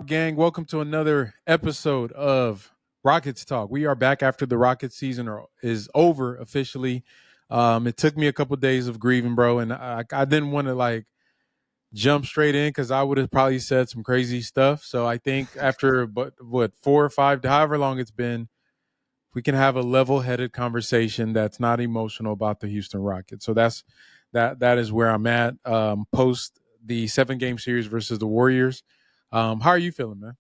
up, gang? Welcome to another episode of Rockets Talk. We are back after the Rockets season is over officially. It took me a couple days of grieving, bro, and I didn't want to jump straight in because I would have probably said some crazy stuff. So I think after 4 or 5, however long it's been, we can have a level-headed conversation that's not emotional about the Houston Rockets. So that is where I'm at post the 7-game series versus the Warriors. How are you feeling, man?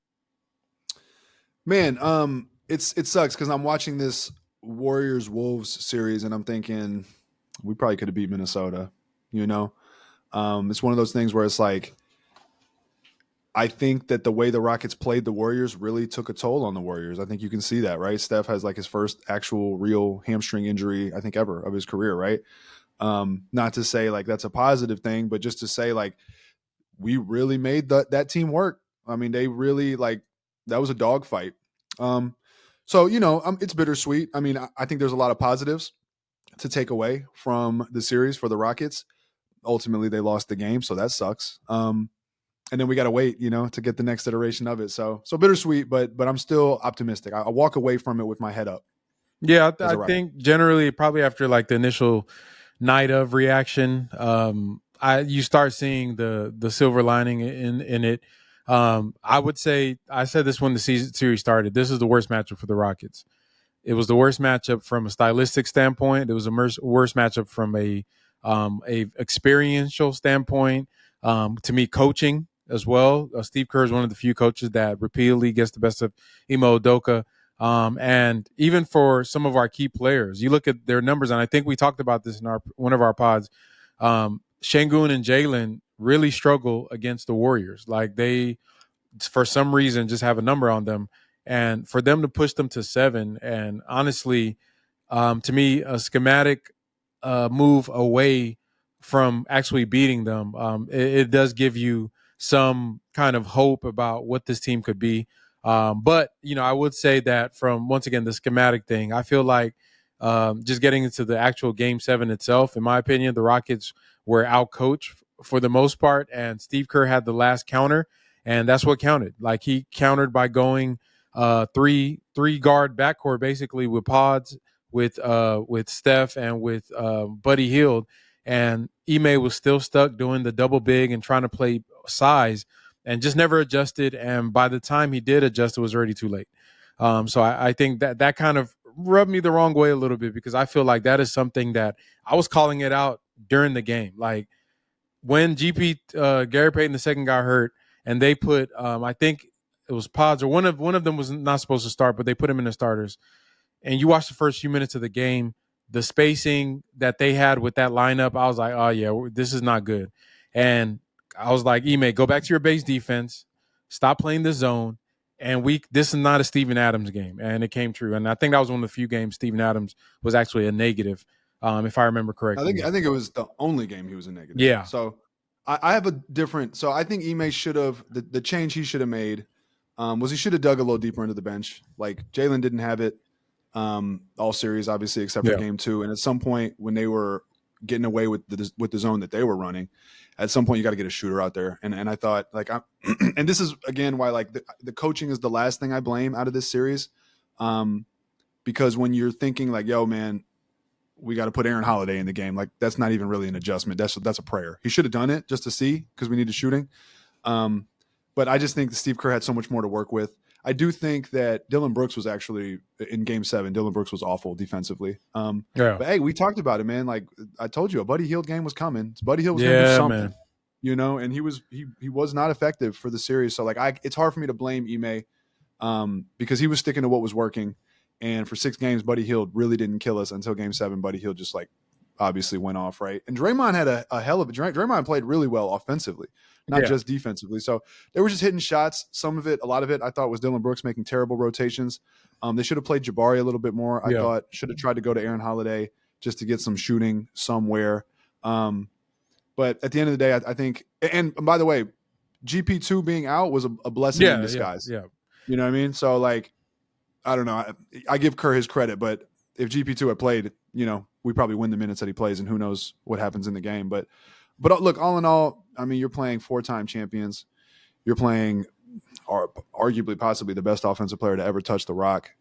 Man, it sucks because I'm watching this Warriors Wolves series and I'm thinking we probably could have beat Minnesota. It's one of those things where it's like I think that the way the Rockets played the Warriors really took a toll on the Warriors. I think you can see that, right? Steph has his first actual real hamstring injury I think ever of his career, right? Not to say that's a positive thing, but just to say we really made that team work. I mean, they really that was a dogfight. It's bittersweet. I mean, I think there's a lot of positives to take away from the series for the Rockets. Ultimately, they lost the game, so that sucks. And then we got to wait, to get the next iteration of it. So bittersweet, but I'm still optimistic. I walk away from it with my head up. Yeah, I think generally probably after the initial night of reaction, you start seeing the silver lining in it. I would say I said this when the series started. This is the worst matchup for the Rockets. It was the worst matchup from a stylistic standpoint. It was a worst matchup from a experiential standpoint. To me, coaching as well. Steve Kerr is one of the few coaches that repeatedly gets the best of Ime Udoka. And even for some of our key players, you look at their numbers, and I think we talked about this in one of our pods. Sengun and Jaylen really struggle against the Warriors. They, for some reason, just have a number on them. And for them to push them to 7, and honestly, to me, a schematic move away from actually beating them, it does give you some kind of hope about what this team could be. But, I would say that from, once again, the schematic thing, I feel like just getting into the actual Game 7 itself, in my opinion, the Rockets were outcoached for the most part, and Steve Kerr had the last counter, and that's what counted. He countered by going three guard backcourt basically with Pods, with Steph, and with Buddy Hield, and Ime was still stuck doing the double big and trying to play size, and just never adjusted. And by the time he did adjust, it was already too late. So I think that kind of rubbed me the wrong way a little bit, because I feel like that is something that I was calling it out during the game. When Gary Payton II got hurt, and they put I think it was Pods, or one of them was not supposed to start, but they put him in the starters. And you watch the first few minutes of the game, the spacing that they had with that lineup, I was like, oh yeah, this is not good. And I was like, Ime, go back to your base defense, stop playing the zone, and this is not a Steven Adams game. And it came true. And I think that was one of the few games Steven Adams was actually a negative, if I remember correctly. I think it was the only game he was a negative. Yeah. So I have a different. So I think Ime should have the change he should have made was he should have dug a little deeper into the bench. Jaylen didn't have it all series, obviously, except for game 2. And at some point when they were getting away with the zone that they were running, at some point you got to get a shooter out there. And I thought and this is again why the coaching is the last thing I blame out of this series, because when you're thinking yo man, we got to put Aaron Holiday in the game, that's not even really an adjustment. That's a prayer. He should have done it just to see, because we needed shooting. But I just think that Steve Kerr had so much more to work with. I do think that Dillon Brooks was actually in Game 7. Dillon Brooks was awful defensively. But hey, we talked about it, man. I told you, a Buddy Hield game was coming. Buddy Hield was going to do something, man. And he was not effective for the series. So it's hard for me to blame Ime because he was sticking to what was working. And for 6 games, Buddy Hield really didn't kill us until Game 7. Buddy Hield just obviously went off, right? And Draymond had a hell of a Draymond played really well offensively, not just defensively. So they were just hitting shots. Some of it, a lot of it, I thought was Dillon Brooks making terrible rotations. They should have played Jabari a little bit more. I thought should have tried to go to Aaron Holiday just to get some shooting somewhere. But at the end of the day, I think, and by the way, GP2 being out was a blessing in disguise. Yeah. You know what I mean? So I don't know. I give Kerr his credit, but if GP2 had played, we probably win the minutes that he plays, and who knows what happens in the game. But look, all in all, I mean, you're playing 4-time champions. You're playing arguably possibly the best offensive player to ever touch the rock.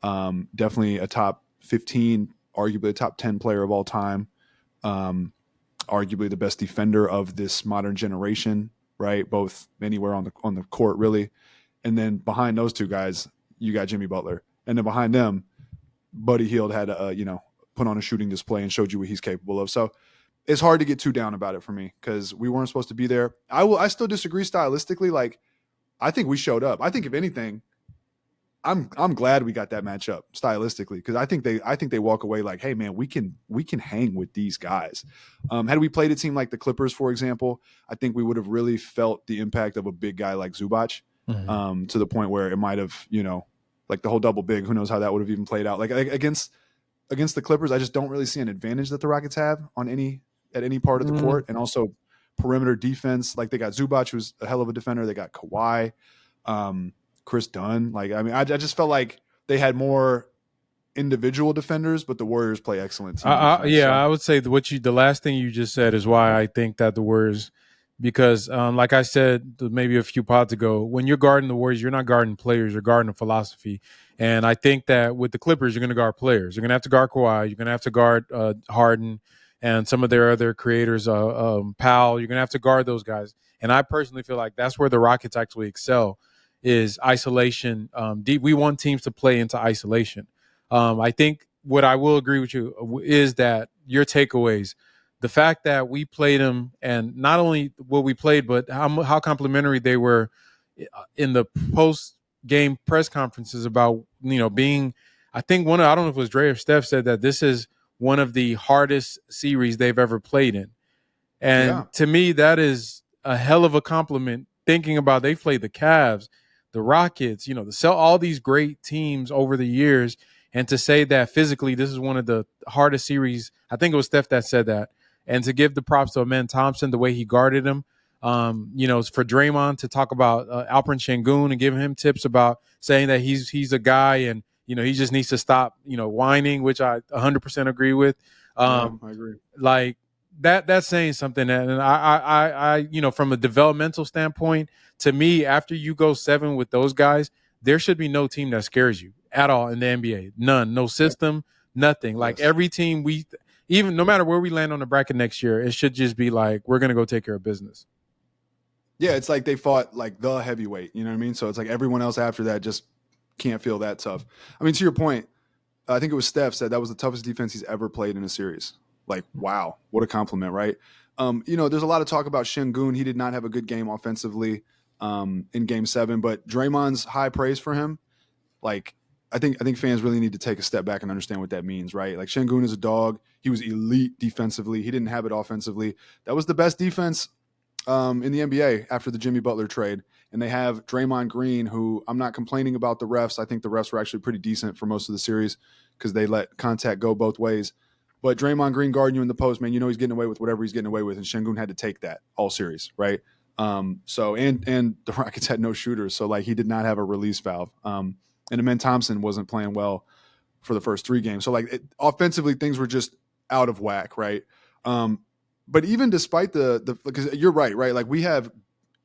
Definitely a top 15, arguably a top 10 player of all time. Arguably the best defender of this modern generation, right? Both anywhere on the court, really. And then behind those two guys, you got Jimmy Butler. And then behind them, Buddy Hield had put on a shooting display and showed you what he's capable of. So it's hard to get too down about it for me because we weren't supposed to be there. I still disagree stylistically. Like, I think we showed up. I think if anything, I'm glad we got that matchup stylistically because I think they walk away like, hey man, we can hang with these guys. Had we played a team like the Clippers, for example, I think we would have really felt the impact of a big guy like Zubac, to the point where it might have, like the whole double big. Who knows how that would have even played out? Like against the Clippers, I just don't really see an advantage that the Rockets have at any part of the court, and also perimeter defense. Like they got Zubac, who's a hell of a defender. They got Kawhi. Chris Dunn. Like, I mean, I just felt like they had more individual defenders, but the Warriors play excellent team defense. So. I would say the last thing you just said is why I think that the Warriors, because like I said maybe a few pods ago, when you're guarding the Warriors, you're not guarding players, you're guarding a philosophy. And I think that with the Clippers, you're going to guard players. You're going to have to guard Kawhi. You're going to have to guard Harden and some of their other creators, Powell. You're going to have to guard those guys. And I personally feel like that's where the Rockets actually excel. Is isolation. We want teams to play into isolation. I think what I will agree with you is that your takeaways, the fact that we played them, and not only what we played, but how complimentary they were in the post-game press conferences about, being, I think I don't know if it was Dre or Steph said that this is one of the hardest series they've ever played in. And to me, that is a hell of a compliment, thinking about they played the Cavs, the Rockets, all these great teams over the years. And to say that physically, this is one of the hardest series. I think it was Steph that said that. And to give the props to Amen Thompson, the way he guarded him, for Draymond to talk about Alperen Sengun and giving him tips about saying that he's a guy and, he just needs to stop, whining, which I 100% agree with. I agree. Like, that's saying something. And I from a developmental standpoint, to me, after you go 7 with those guys, there should be no team that scares you at all in the NBA. None, no system, nothing. Like every team even no matter where we land on the bracket next year, it should just be like, we're going to go take care of business. Yeah. It's like they fought like the heavyweight, you know what I mean? So it's like everyone else after that just can't feel that tough. I mean, to your point, I think it was Steph said that was the toughest defense he's ever played in a series. Like, wow, what a compliment, right? There's a lot of talk about Sengun. He did not have a good game offensively in Game 7, but Draymond's high praise for him, like, I think fans really need to take a step back and understand what that means, right? Like, Sengun is a dog. He was elite defensively. He didn't have it offensively. That was the best defense in the NBA after the Jimmy Butler trade. And they have Draymond Green, who I'm not complaining about the refs. I think the refs were actually pretty decent for most of the series because they let contact go both ways. But Draymond Green guarding you in the post, man, he's getting away with whatever he's getting away with, and Sengun had to take that all series, right? And the Rockets had no shooters, so like he did not have a release valve. And Amen Thompson wasn't playing well for the first 3 games, so like offensively things were just out of whack, right? But even despite because you're right? Like we have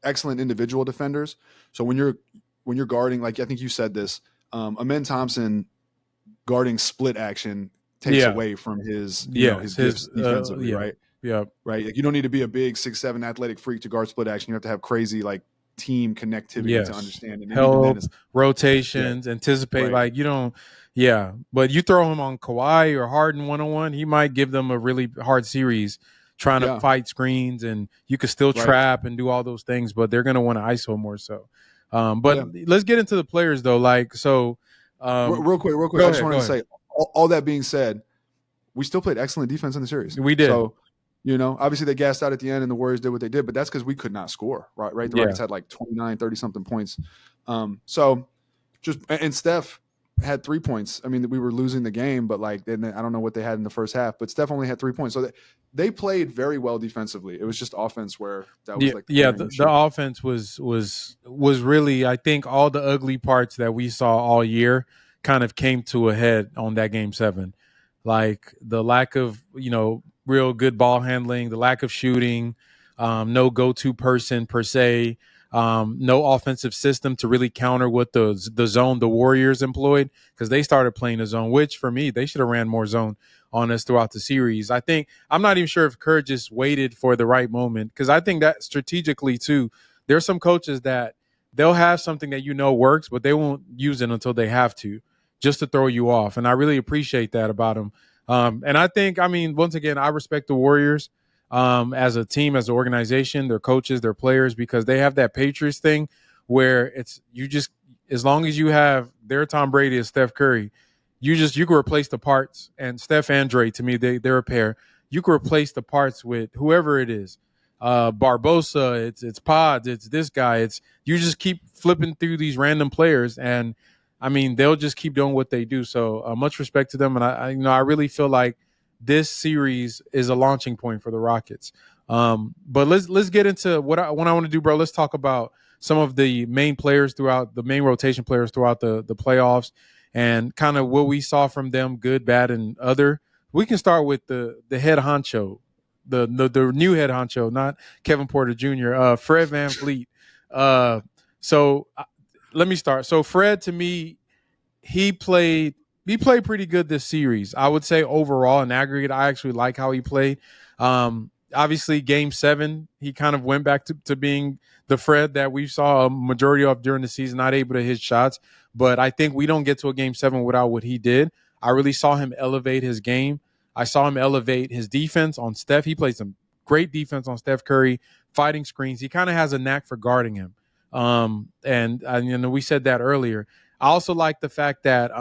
excellent individual defenders, so when you're guarding, like I think you said this, Amen Thompson guarding split action takes away from his gifts defensively, right? Yeah. Right. Like you don't need to be a big 6'7" athletic freak to guard split action. You have to have crazy like team connectivity to understand and help rotations, anticipate. Like you don't, but you throw him on Kawhi or Harden 1-on-1, he might give them a really hard series trying to fight screens, and you could still trap and do all those things, but they're going to want to ISO more so. But let's get into the players though. Like, so real quick. I just wanted to say, all that being said, we still played excellent defense in the series. We did. So, obviously they gassed out at the end and the Warriors did what they did, but that's because we could not score, right? The Rockets had like 29, 30-something points. And Steph had 3 points. I mean, we were losing the game, but like, I don't know what they had in the first half, but Steph only had 3 points. So they played very well defensively. It was just offense where that was the offense was really, I think all the ugly parts that we saw all year kind of came to a head on that Game 7. Like the lack of, real good ball handling, the lack of shooting, no go-to person per se. no offensive system to really counter what the zone the Warriors employed, because they started playing the zone, which for me, they should have ran more zone on us throughout the series. I think I'm not even sure if Kerr just waited for the right moment, because I think that strategically too, there's some coaches that they'll have something that works, but they won't use it until they have to, just to throw you off. And I really appreciate that about him. And I think, once again, I respect the Warriors as a team, as an organization, their coaches, their players, because they have that Patriots thing where it's you just, as long as you have their Tom Brady and Steph Curry, you can replace the parts. And Steph and Dre, to me, they're a pair. You can replace the parts with whoever it is. Barbosa, it's Pods, it's this guy. It's you just keep flipping through these random players, and they'll just keep doing what they do. So much respect to them, and I really feel like this series is a launching point for the Rockets. But let's get into what I want to do, bro. Let's talk about some of the main players throughout the main rotation players throughout the playoffs, and kind of what we saw from them, good, bad, and other. We can start with the head honcho, the new head honcho, not Kevin Porter Jr. Fred VanVleet. So let me start. So Fred, to me, he played pretty good this series. I would say overall in aggregate, I actually like how he played. Obviously, Game 7, he kind of went back to being the Fred that we saw a majority of during the season, not able to hit shots. But I think we don't get to a Game 7 without what he did. I really saw him elevate his game. I saw him elevate his defense on Steph. He played some great defense on Steph Curry, fighting screens. He kind of has a knack for guarding him. And we said that earlier. I also like the fact that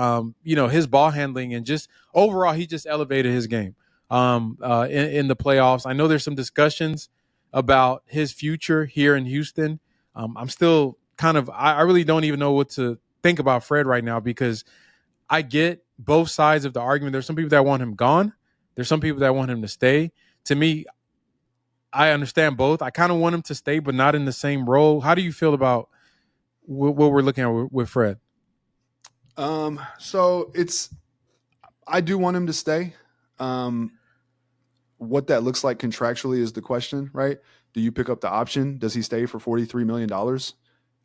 his ball handling and just overall he just elevated his game in the playoffs. I know there's some discussions about his future here in Houston. I'm still I really don't even know what to think about Fred right now, because I get both sides of the argument. There's some people that want him gone. There's some people that want him to stay. To me, I understand both. I kind of want him to stay, but not in the same role. How do you feel about what we're looking at with Fred? So I do want him to stay. What that looks like contractually is the question, right? Do you pick up the option? Does he stay for $43 million,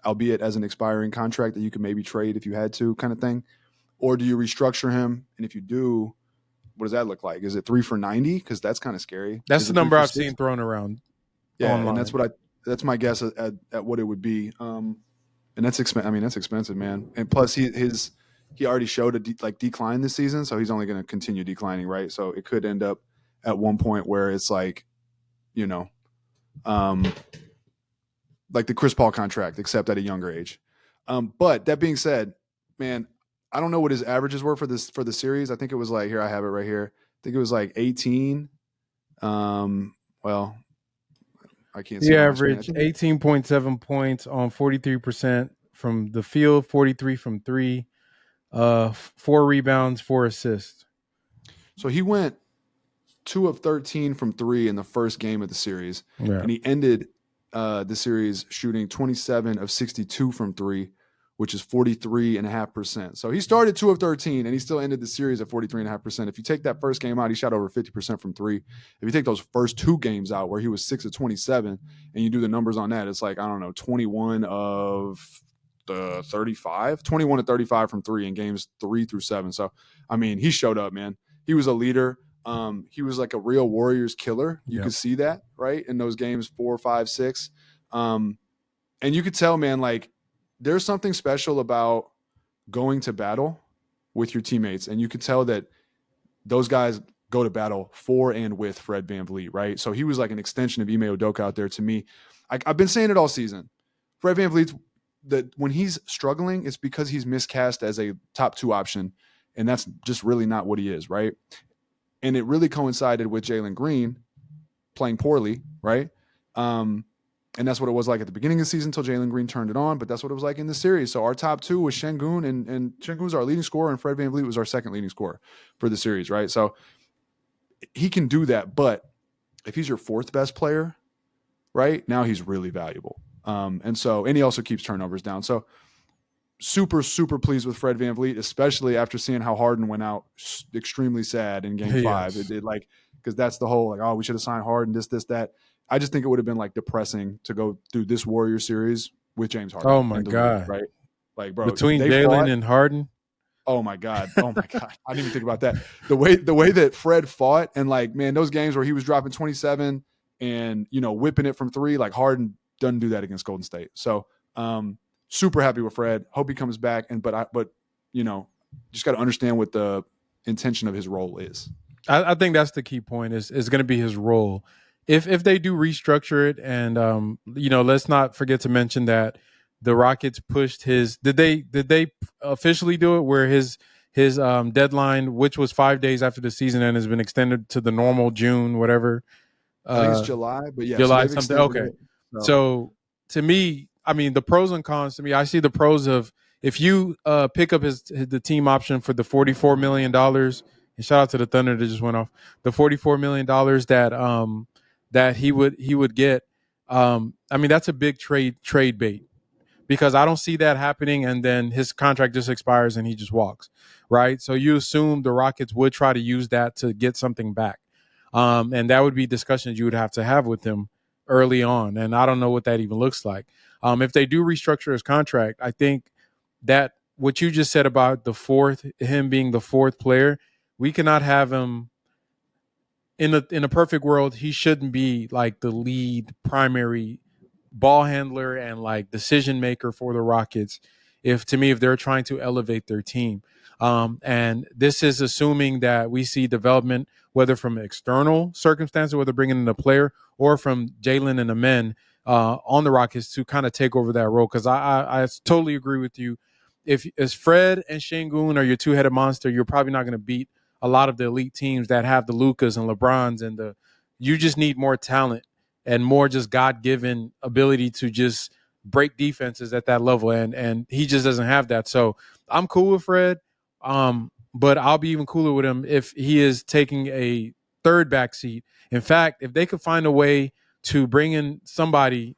albeit as an expiring contract that you could maybe trade if you had to, kind of thing? Or do you restructure him? And if you do, what does that look like? Is it 3 for 90? Because that's kind of scary. That's the number I've seen thrown around. Yeah, online. And that's my guess at what it would be. And that's expensive. That's expensive, man. And plus, he already showed a decline this season, so he's only going to continue declining, right? So it could end up at one point where it's like the Chris Paul contract, except at a younger age. But that being said, man, I don't know what his averages were for the series. I think it was I have it right here. I think it was 18. Well, I can't see. He averaged 18.7 points on 43% from the field, 43 from 3, 4 rebounds, 4 assists. So he went 2 of 13 from 3 in the first game of the series, yeah. And he ended the series shooting 27 of 62 from 3, which is 43.5%. So he started 2 of 13, and he still ended the series at 43.5%. If you take that first game out, he shot over 50% from 3. If you take those first 2 games out, where he was 6 of 27, and you do the numbers on that, it's 21 of the 35, 21 to 35 from 3 in games 3 through 7. So, he showed up, man. He was a leader. He was like a real Warriors killer. You could see that, right, in those games 4, 5, 6. And you could tell, man, there's something special about going to battle with your teammates. And you could tell that those guys go to battle for and with Fred VanVleet, right? So he was like an extension of Ime Udoka out there to me. I've been saying it all season. Fred VanVleet, that when he's struggling, it's because he's miscast as a top 2 option. And that's just really not what he is, right? And it really coincided with Jaylen Green playing poorly, right? And that's what it was like at the beginning of the season until Jaylen Green turned it on, but that's what it was like in the series. So our top 2 was Sengun, and Sengun was our leading scorer, and Fred VanVleet was our second leading scorer for the series, right? So he can do that, but if he's your 4th best player, right, now he's really valuable. And he also keeps turnovers down. So super, super pleased with Fred VanVleet, especially after seeing how Harden went out extremely sad in Game 5. It did because that's the whole we should have signed Harden, this, that. I just think it would have been like depressing to go through this Warrior series with James Harden Oh my in the league, God. right? Like, bro, Between they fought. Jaylen and Harden. Oh my God. Oh my God. I didn't even think about that. The way that Fred fought, and like, man, those games where he was dropping 27 and, whipping it from three, like Harden doesn't do that against Golden State. So super happy with Fred. Hope he comes back. But just got to understand what the intention of his role is. I think that's the key point is going to be his role. If they do restructure it, and let's not forget to mention that the Rockets pushed his. Did they officially do it where his deadline, which was 5 days after the season, and has been extended to the normal June whatever? I think it's July, but yeah, July so something. Okay, it, so to me, I mean, the pros and cons to me, I see the pros of if you pick up the team option for the $44 million. And shout out to the Thunder that just went off the $44 million that he would get. I mean, that's a big trade bait because I don't see that happening. And then his contract just expires and he just walks, right? So you assume the Rockets would try to use that to get something back, and that would be discussions you would have to have with him early on. And I don't know what that even looks like. If they do restructure his contract, I think that what you just said about him being the fourth player, we cannot have him in a perfect world. He shouldn't be like the lead primary ball handler and like decision maker for the Rockets. If they're trying to elevate their team, and this is assuming that we see development, whether from external circumstances, whether bringing in a player or from Jaylen and the men on the Rockets to kind of take over that role. Because I totally agree with you. If as Fred and Sengun are your two-headed monster, you're probably not going to beat a lot of the elite teams that have the Lucas and LeBrons and you just need more talent and more just God-given ability to just break defenses at that level. And he just doesn't have that. So I'm cool with Fred. But I'll be even cooler with him if he is taking a third back seat. In fact, if they could find a way to bring in somebody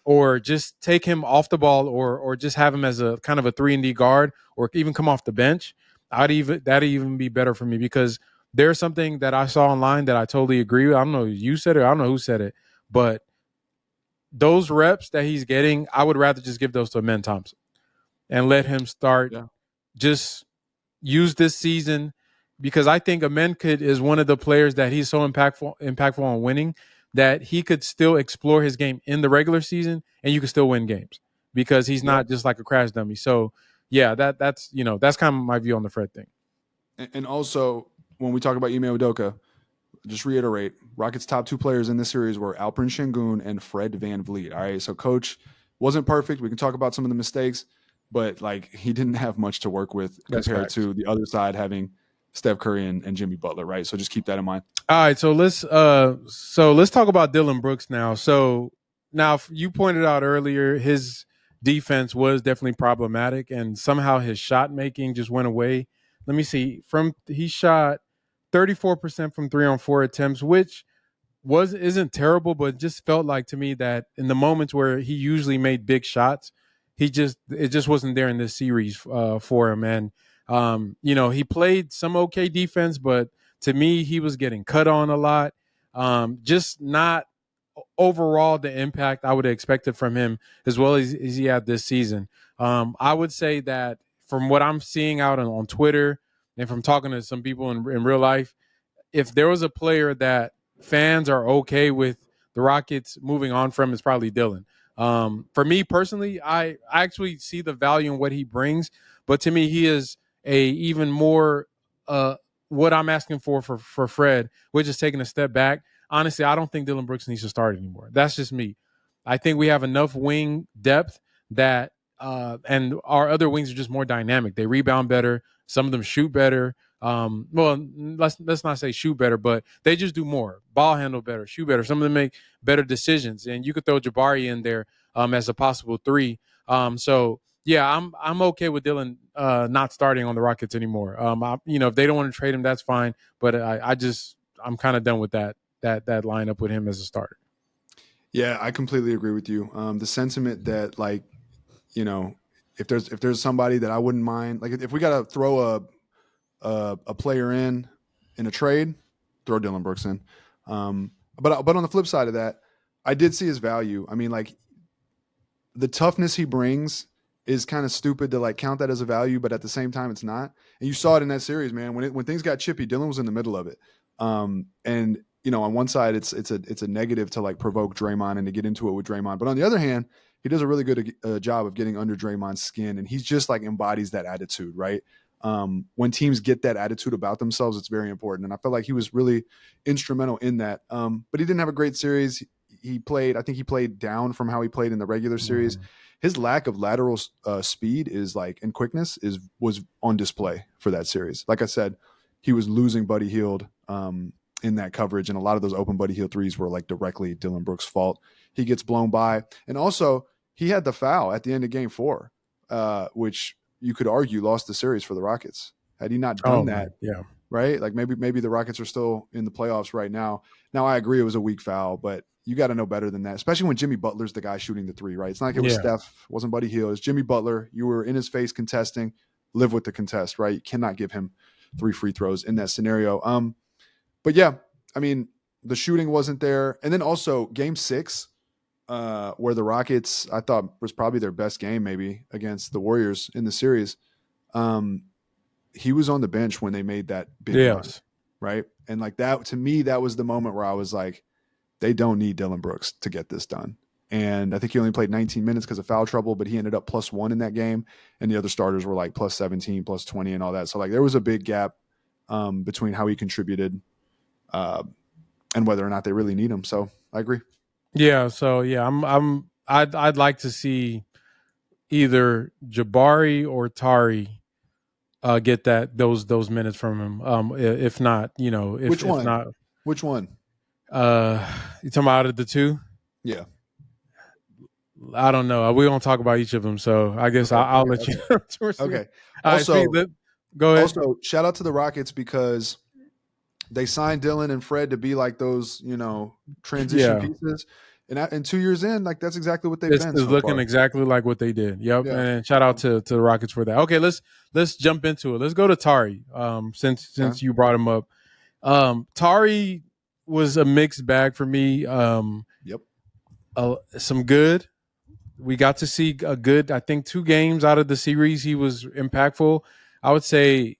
or just take him off the ball or just have him as a kind of a 3-and-D guard or even come off the bench, that'd even be better for me because there's something that I saw online that I totally agree with. I don't know if you said it, I don't know who said it, but those reps that he's getting, I would rather just give those to Amen Thompson and let him start. Yeah. Just use this season because I think Amen is one of the players that he's so impactful on winning that he could still explore his game in the regular season and you can still win games because he's not just like a crash dummy. So yeah, that's kind of my view on the Fred thing. And also when we talk about Ime Udoka, just reiterate, Rockets' top two players in this series were Alperen Sengun and Fred VanVleet. All right, so Coach wasn't perfect. We can talk about some of the mistakes, but like he didn't have much to work with compared to the other side having Steph Curry and Jimmy Butler, right? So just keep that in mind. All right, so let's talk about Dillon Brooks now. So now you pointed out earlier his defense was definitely problematic, and somehow his shot making just went away. Let me see. He shot 34% from 3-on-4 attempts, which isn't terrible, but just felt like to me that in the moments where he usually made big shots, it just wasn't there in this series for him. And he played some okay defense, but to me, he was getting cut on a lot. Just not overall the impact I would have expected from him as well as he had this season. I would say that from what I'm seeing out on Twitter and from talking to some people in real life, if there was a player that fans are okay with the Rockets moving on from, it's probably Dillon. For me personally, I actually see the value in what he brings, but to me, he is a even more what I'm asking for Fred, which is taking a step back. Honestly, I don't think Dillon Brooks needs to start anymore. That's just me. I think we have enough wing depth that and our other wings are just more dynamic. They rebound better. Some of them shoot better. Well, let's not say shoot better, but they just do more. Ball handle better, shoot better. Some of them make better decisions, and you could throw Jabari in there as a possible 3. So yeah, I'm okay with Dillon not starting on the Rockets anymore. If they don't want to trade him, that's fine. But I'm kind of done with that lineup with him as a starter. Yeah, I completely agree with you. The sentiment that if there's somebody that I wouldn't mind, like if we got to throw a player in a trade, throw Dillon Brooks in. But on the flip side of that, I did see his value. I mean, like the toughness he brings is kind of stupid to like count that as a value, but at the same time, it's not. And you saw it in that series, man. When things got chippy, Dillon was in the middle of it. And you know, on one side, it's a negative to like provoke Draymond and to get into it with Draymond, but on the other hand, he does a really good job of getting under Draymond's skin, and he's just like embodies that attitude, right? When teams get that attitude about themselves, it's very important, and I felt like he was really instrumental in that. But he didn't have a great series. I think he played down from how he played in the regular series. His lack of lateral speed and quickness was on display for that series. Like I said, he was losing Buddy Hield in that coverage, and a lot of those open Buddy Hield threes were like directly Dillon Brooks' fault. He gets blown by, and also he had the foul at the end of Game 4, which you could argue lost the series for the Rockets. Had he not done that, right? Like maybe the Rockets are still in the playoffs right now. Now I agree it was a weak foul, but you got to know better than that, especially when Jimmy Butler's the guy shooting the three, right? It's not like it was Steph, wasn't Buddy Hield. It's Jimmy Butler. You were in his face contesting. Live with the contest, right? You cannot give him 3 free throws in that scenario. But yeah, I mean, the shooting wasn't there. And then also Game 6, where the Rockets, I thought, was probably their best game maybe against the Warriors in the series. He was on the bench when they made that big run, right? And like that, to me, that was the moment where I was like, they don't need Dillon Brooks to get this done. And I think he only played 19 minutes because of foul trouble, but he ended up +1 in that game. And the other starters were like +17, +20 and all that. So like there was a big gap between how he contributed and whether or not they really need him. So I agree. Yeah. So yeah, I'd like to see either Jabari or Tari get those minutes from him. If not, Which one? If not, which one? You talking about out of the two? Yeah. I don't know. We don't talk about each of them, so I guess I'll let you. Okay. Also, go ahead. Also, shout out to the Rockets because they signed Dillon and Fred to be like those, transition pieces. And 2 years in, like that's exactly what they've been. It's looking exactly like what they did. Yep. Yeah. And shout out to the Rockets for that. Okay, let's jump into it. Let's go to Tari. Since you brought him up, Tari was a mixed bag for me. Yep. Some good. We got to see a good, I think, 2 games out of the series. He was impactful. I would say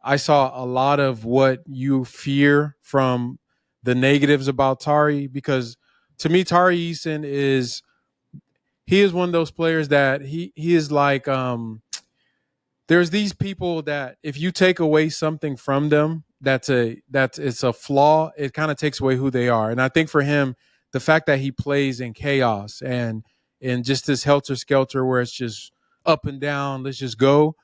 I saw a lot of what you fear from the negatives about Tari, because to me, Tari Eason is one of those players that he is like, there's these people that if you take away something from them, it's a flaw. It kind of takes away who they are. And I think for him, the fact that he plays in chaos and in just this helter skelter where it's just up and down, let's just go.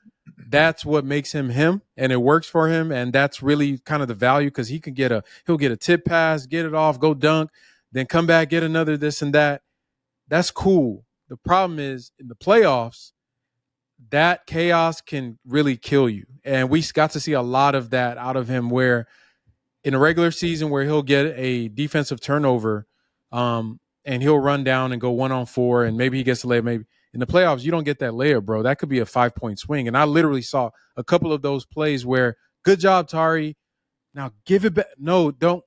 That's what makes him him, and it works for him. And that's really kind of the value, because he'll get a tip pass, get it off, go dunk, then come back, get another this and that. That's cool. The problem is in the playoffs, that chaos can really kill you. And we got to see a lot of that out of him, where in a regular season where he'll get a defensive turnover, and he'll run down and go 1-on-4, and maybe he gets a layup. Maybe in the playoffs, you don't get that layup, bro. That could be a 5-point swing. And I literally saw a couple of those plays where, good job, Tari. Now give it back. No, don't.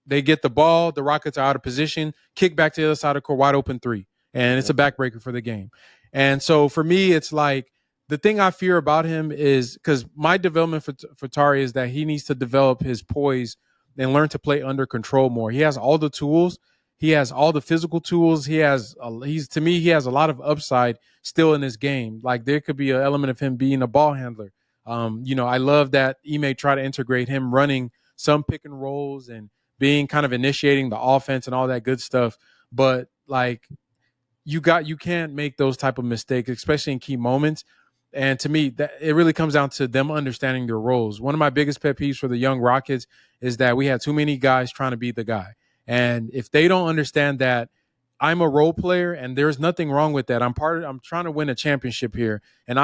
They get the ball. The Rockets are out of position. Kick back to the other side of the court, wide open 3. And it's a backbreaker for the game. And so for me, it's like the thing I fear about him is, because my development for Tari is that he needs to develop his poise and learn to play under control more. He has all the tools. He has all the physical tools. He has a lot of upside still in his game. Like there could be an element of him being a ball handler. I love that Ime tried to integrate him running some pick and rolls and being kind of initiating the offense and all that good stuff. But like you can't make those type of mistakes, especially in key moments. And to me, that it really comes down to them understanding their roles. One of my biggest pet peeves for the young Rockets is that we had too many guys trying to be the guy. And if they don't understand that I'm a role player and there's nothing wrong with that, I'm trying to win a championship here. And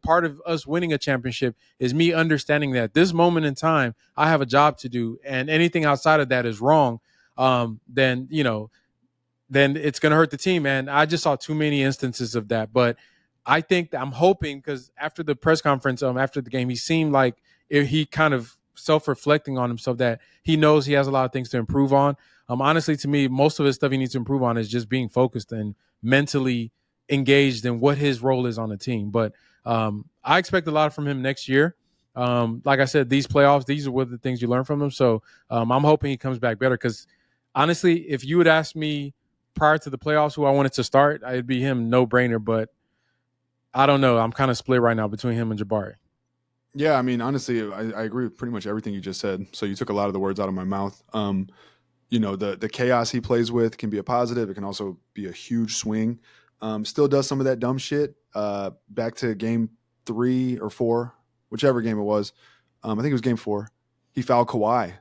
part of us winning a championship is me understanding that this moment in time, I have a job to do, and anything outside of that is wrong. Then it's going to hurt the team. And I just saw too many instances of that. But I think I'm hoping, because after the press conference, after the game, he seemed like he kind of self-reflecting on himself, that he knows he has a lot of things to improve on. Honestly, to me, most of his stuff he needs to improve on is just being focused and mentally engaged in what his role is on the team. But I expect a lot from him next year. Like I said, these playoffs, these are what the things you learn from him. So I'm hoping he comes back better because honestly, if you would ask me prior to the playoffs who I wanted to start, it'd be him, no brainer. But I don't know. I'm kind of split right now between him and Jabari. Yeah, I mean, honestly, I agree with pretty much everything you just said. So you took a lot of the words out of my mouth. The chaos he plays with can be a positive. It can also be a huge swing. Still does some of that dumb shit. Back to game 3 or 4, whichever game it was. I think it was game 4. He fouled Kawhi,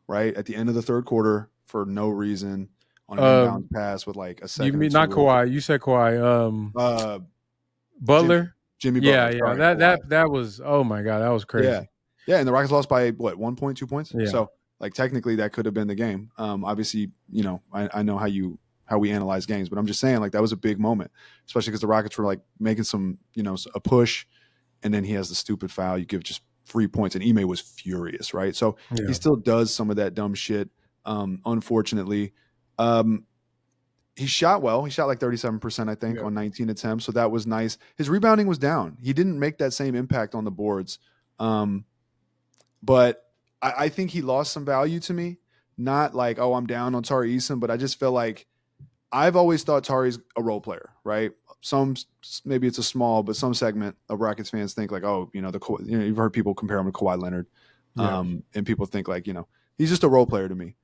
right, at the end of the third quarter for no reason on an inbound pass with like a second. You or mean two not left. Kawhi? You said Kawhi. Butler. Jimmy Yeah, Butler. yeah. Sorry, That was, oh my god, that was crazy. Yeah, and the Rockets lost by what, 1 point, 2 points? Yeah. So like technically that could have been the game. Obviously, I know how we analyze games, but I'm just saying like that was a big moment, especially because the Rockets were like making some, a push, and then he has the stupid foul. You give just 3 points, and Ime was furious, right? So he still does some of that dumb shit. Unfortunately, he shot well. He shot like 37%, I think, on 19 attempts. So that was nice. His rebounding was down. He didn't make that same impact on the boards. But I think he lost some value to me. Not like, oh, I'm down on Tari Eason, but I just feel like I've always thought Tari's a role player, right? Maybe it's a small, but some segment of Rockets fans think like, oh, you've heard people compare him to Kawhi Leonard. And people think like, he's just a role player to me.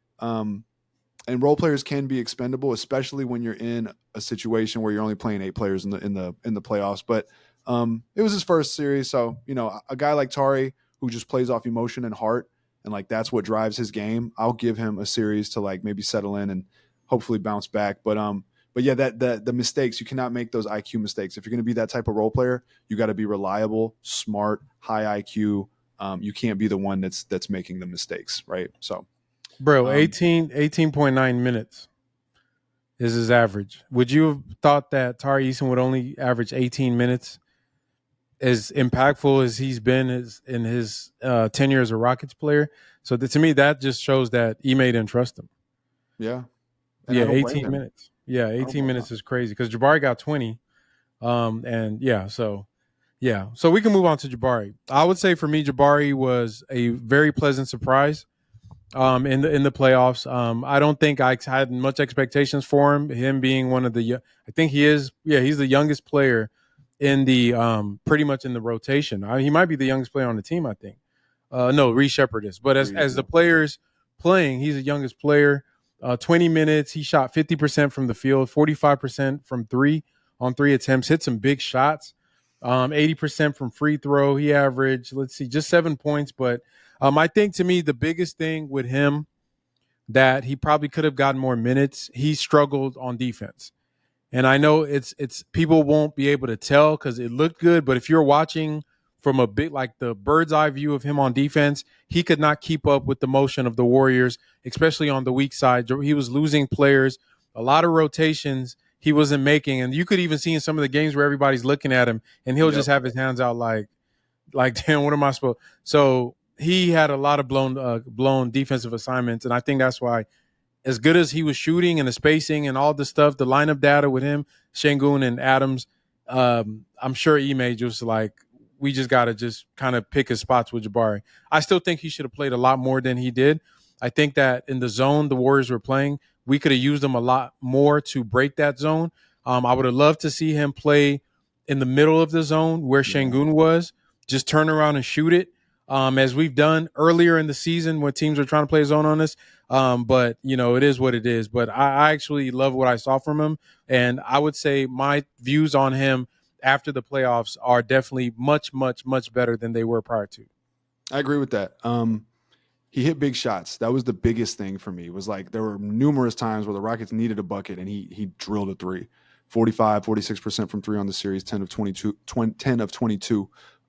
And role players can be expendable, especially when you're in a situation where you're only playing 8 players in the playoffs. But it was his first series, so a guy like Tari who just plays off emotion and heart, and like that's what drives his game. I'll give him a series to like maybe settle in and hopefully bounce back. But yeah, the mistakes, you cannot make those IQ mistakes. If you're going to be that type of role player, you got to be reliable, smart, high IQ. You can't be the one that's making the mistakes, right? So. Bro, 18.9 minutes is his average. Would you have thought that Tari Eason would only average 18 minutes? As impactful as he's been in his tenure as a Rockets player. So to me, that just shows that Ime didn't trust him. Yeah. And 18 minutes. Yeah, 18 minutes is crazy because Jabari got 20. So we can move on to Jabari. I would say for me, Jabari was a very pleasant surprise. In the playoffs. I don't think I had much expectations for him. Him being one of the, I think he is. Yeah, he's the youngest player in the pretty much in the rotation. He might be the youngest player on the team. I think. No, Reece Shepherd is. But as the players playing, he's the youngest player. 20 minutes. He shot 50% from the field, 45% from 3 on 3 attempts. Hit some big shots. 80% from free throw. He averaged, just 7 points, but. I think to me, the biggest thing with him that he probably could have gotten more minutes, he struggled on defense. And I know it's people won't be able to tell because it looked good, but if you're watching from a bit like the bird's eye view of him on defense, he could not keep up with the motion of the Warriors, especially on the weak side. He was losing players, a lot of rotations he wasn't making. And you could even see in some of the games where everybody's looking at him and he'll just have his hands out like, damn, what am I supposed? So he had a lot of blown defensive assignments, and I think that's why, as good as he was shooting and the spacing and all the stuff, the lineup data with him, Sengun and Adams, I'm sure Ime just like, we just got to just kind of pick his spots with Jabari. I still think he should have played a lot more than he did. I think that in the zone the Warriors were playing, we could have used him a lot more to break that zone. I would have loved to see him play in the middle of the zone where Sengun was, just turn around and shoot it. As we've done earlier in the season when teams are trying to play zone on us. But, it is what it is. But I actually love what I saw from him. And I would say my views on him after the playoffs are definitely much, much, much better than they were prior to. I agree with that. He hit big shots. That was the biggest thing for me. It was like there were numerous times where the Rockets needed a bucket and he drilled a 3. 45, 46% from 3 on the series, 10 of 22.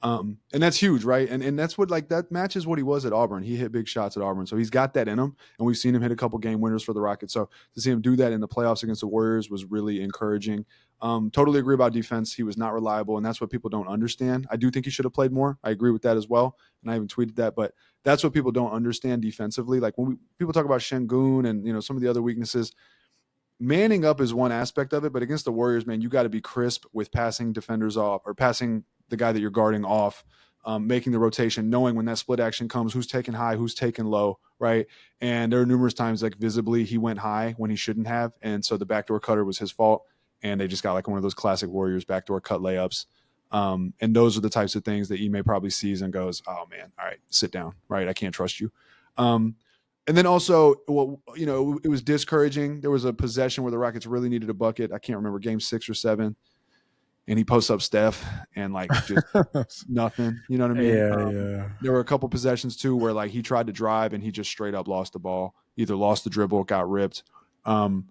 And that's huge, right? And that's what, like, that matches what he was at Auburn. He hit big shots at Auburn, so he's got that in him, and we've seen him hit a couple game winners for the Rockets. So to see him do that in the playoffs against the Warriors was really encouraging. Totally agree about defense. He was not reliable, and that's what people don't understand. I do think he should have played more. I agree with that as well, and I even tweeted that. But that's what people don't understand defensively. Like when people talk about Sengun and some of the other weaknesses, manning up is one aspect of it, but against the Warriors, man, you got to be crisp with passing defenders off or passing the guy that you're guarding off, making the rotation, knowing when that split action comes, who's taking high, who's taking low, right? And there are numerous times, like, visibly he went high when he shouldn't have, and so the backdoor cutter was his fault, and they just got like one of those classic Warriors backdoor cut layups. And those are the types of things that Ime probably sees and goes, oh man, all right, sit down, right? I can't trust you. And then also, well, it was discouraging. There was a possession where the Rockets really needed a bucket. I can't remember, game 6 or 7. And he posts up Steph and, like, just nothing. You know what I mean? Yeah. There were a couple possessions too where, like, he tried to drive and he just straight up lost the ball, either lost the dribble, got ripped. And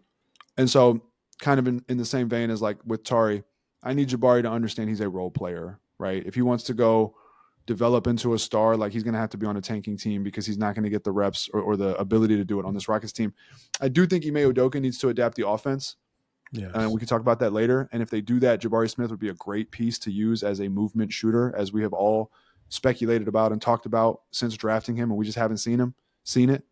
so kind of in the same vein as, like, with Tari, I need Jabari to understand he's a role player, right? If he wants to go develop into a star, like, he's going to have to be on a tanking team because he's not going to get the reps or the ability to do it on this Rockets team. I do think Ime Udoka needs to adapt the offense. Yes. And we can talk about that later. And if they do that, Jabari Smith would be a great piece to use as a movement shooter, as we have all speculated about and talked about since drafting him, and we just haven't seen it.